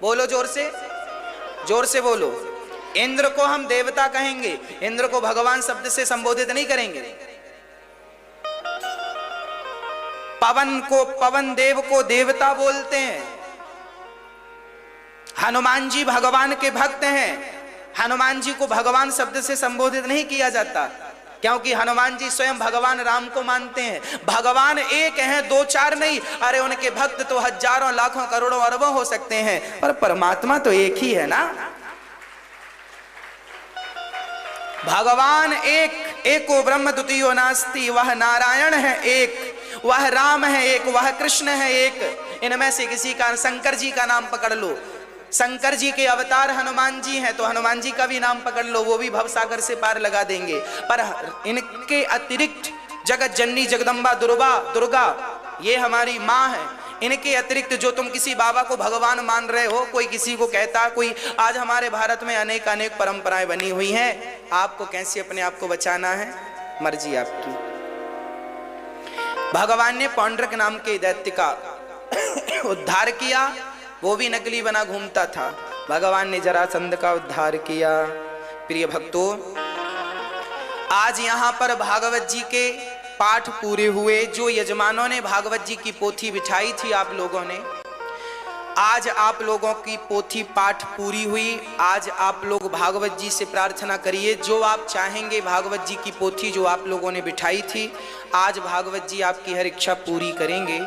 बोलो जोर से बोलो। इंद्र को हम देवता कहेंगे, इंद्र को भगवान शब्द से संबोधित नहीं करेंगे। पवन देव को देवता बोलते हैं। हनुमान जी भगवान के भक्त हैं। हनुमान जी को भगवान शब्द से संबोधित नहीं किया जाता, क्योंकि हनुमान जी स्वयं भगवान राम को मानते हैं। भगवान एक हैं, दो चार नहीं। अरे उनके भक्त तो हजारों लाखों करोड़ों अरबों हो सकते हैं, पर परमात्मा तो एक ही है ना। भगवान एको ब्रह्म द्वितीयो नास्ति। वह नारायण है एक, वह राम है एक, वह कृष्ण है एक। इनमें से किसी का, शंकर जी का नाम पकड़ लो, शंकर जी के अवतार हनुमान जी हैं, तो हनुमान जी का भी नाम पकड़ लो, वो भी भवसागर से पार लगा देंगे। पर इनके अतिरिक्त जगत जननी जगदम्बा दुर्गा ये हमारी माँ है। इनके अतिरिक्त जो तुम किसी बाबा को भगवान मान रहे हो, कोई किसी को कहता, कोई आज हमारे भारत में अनेक परंपराएं बनी हुई हैं। आपको कैसे अपने आप को बचाना है, मर्जी आपकी। भगवान ने पौंड्रक नाम के दैत्य का उद्धार किया, वो भी नकली बना घूमता था। भगवान ने जरासंध का उद्धार किया। प्रिय भक्तों, आज यहां पर भागवत जी के पाठ पूरे हुए। जो यजमानों ने भागवत जी की पोथी बिछाई थी आप लोगों ने, आज आप लोगों की पोथी पाठ पूरी हुई। आज आप लोग भागवत जी से प्रार्थना करिए, जो आप चाहेंगे भागवत जी की पोथी जो आप लोगों ने बिठाई थी, आज भागवत जी आपकी हर इच्छा पूरी करेंगे।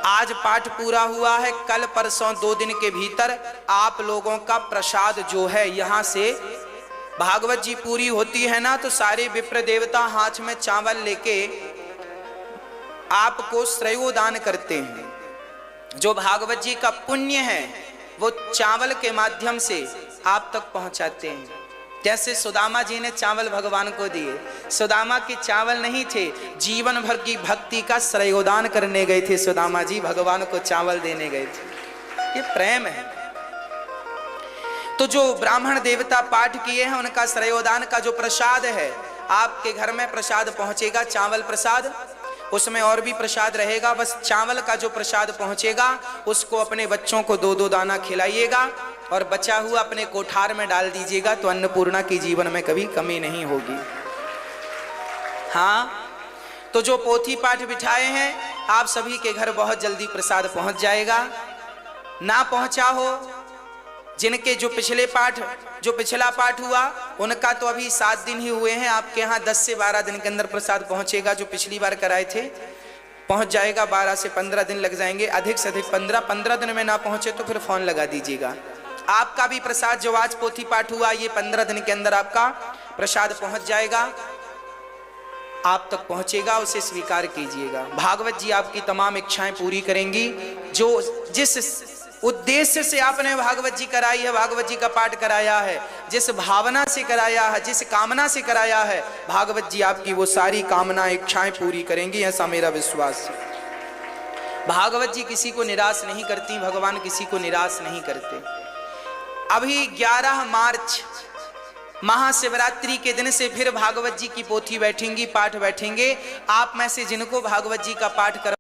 आज पाठ पूरा हुआ है। कल परसों 2 दिन के भीतर आप लोगों का प्रसाद जो है, यहाँ से भागवत जी पूरी होती है ना, तो सारे विप्र देवता हाथ में चावल लेके आपको श्रेयोदान करते हैं। जो भागवत जी का पुण्य है वो चावल के माध्यम से आप तक पहुंचाते हैं। जैसे सुदामा जी ने चावल भगवान को दिए, सुदामा के चावल नहीं थे, जीवन भर की भक्ति का श्रेयोदान करने गए थे सुदामा जी, भगवान को चावल देने गए थे। ये प्रेम है। तो जो ब्राह्मण देवता पाठ किए हैं उनका श्रेयोदान का जो प्रसाद है, आपके घर में प्रसाद पहुंचेगा, चावल प्रसाद, उसमें और भी प्रसाद रहेगा। बस चावल का जो प्रसाद पहुंचेगा उसको अपने बच्चों को 2-2 दाना खिलाइएगा और बचा हुआ अपने कोठार में डाल दीजिएगा, तो अन्नपूर्णा की जीवन में कभी कमी नहीं होगी। हाँ, तो जो पोथी पाठ बिठाए हैं आप सभी के घर बहुत जल्दी प्रसाद पहुंच जाएगा। ना पहुंचा हो, जिनके जो पिछला पाठ हुआ उनका तो अभी 7 दिन ही हुए हैं, आपके यहाँ 10 से 12 दिन के अंदर प्रसाद पहुंचेगा। जो पिछली बार कराए थे पहुंच जाएगा, 12 से 15 दिन लग जाएंगे, अधिक से अधिक 15 दिन में ना पहुंचे तो फिर फोन लगा दीजिएगा। आपका भी प्रसाद जो आज पोथी पाठ हुआ, ये 15 दिन के अंदर आपका प्रसाद पहुंच जाएगा, आप तक पहुंचेगा, उसे स्वीकार कीजिएगा। भागवत जी आपकी तमाम इच्छाएं पूरी करेंगी। जो जिस उद्देश्य से आपने भागवत जी कराई है, भागवत जी का पाठ कराया है, जिस भावना से कराया है, जिस कामना से कराया है, भागवत जी आपकी वो सारी कामना इच्छाएं पूरी करेंगी, ऐसा मेरा विश्वास है। भागवत जी किसी को निराश नहीं करती, भगवान किसी को निराश नहीं करते। अभी 11 मार्च महाशिवरात्रि के दिन से फिर भागवत जी की पोथी बैठेंगी, पाठ बैठेंगे। आप में से जिनको भागवत जी का पाठ कर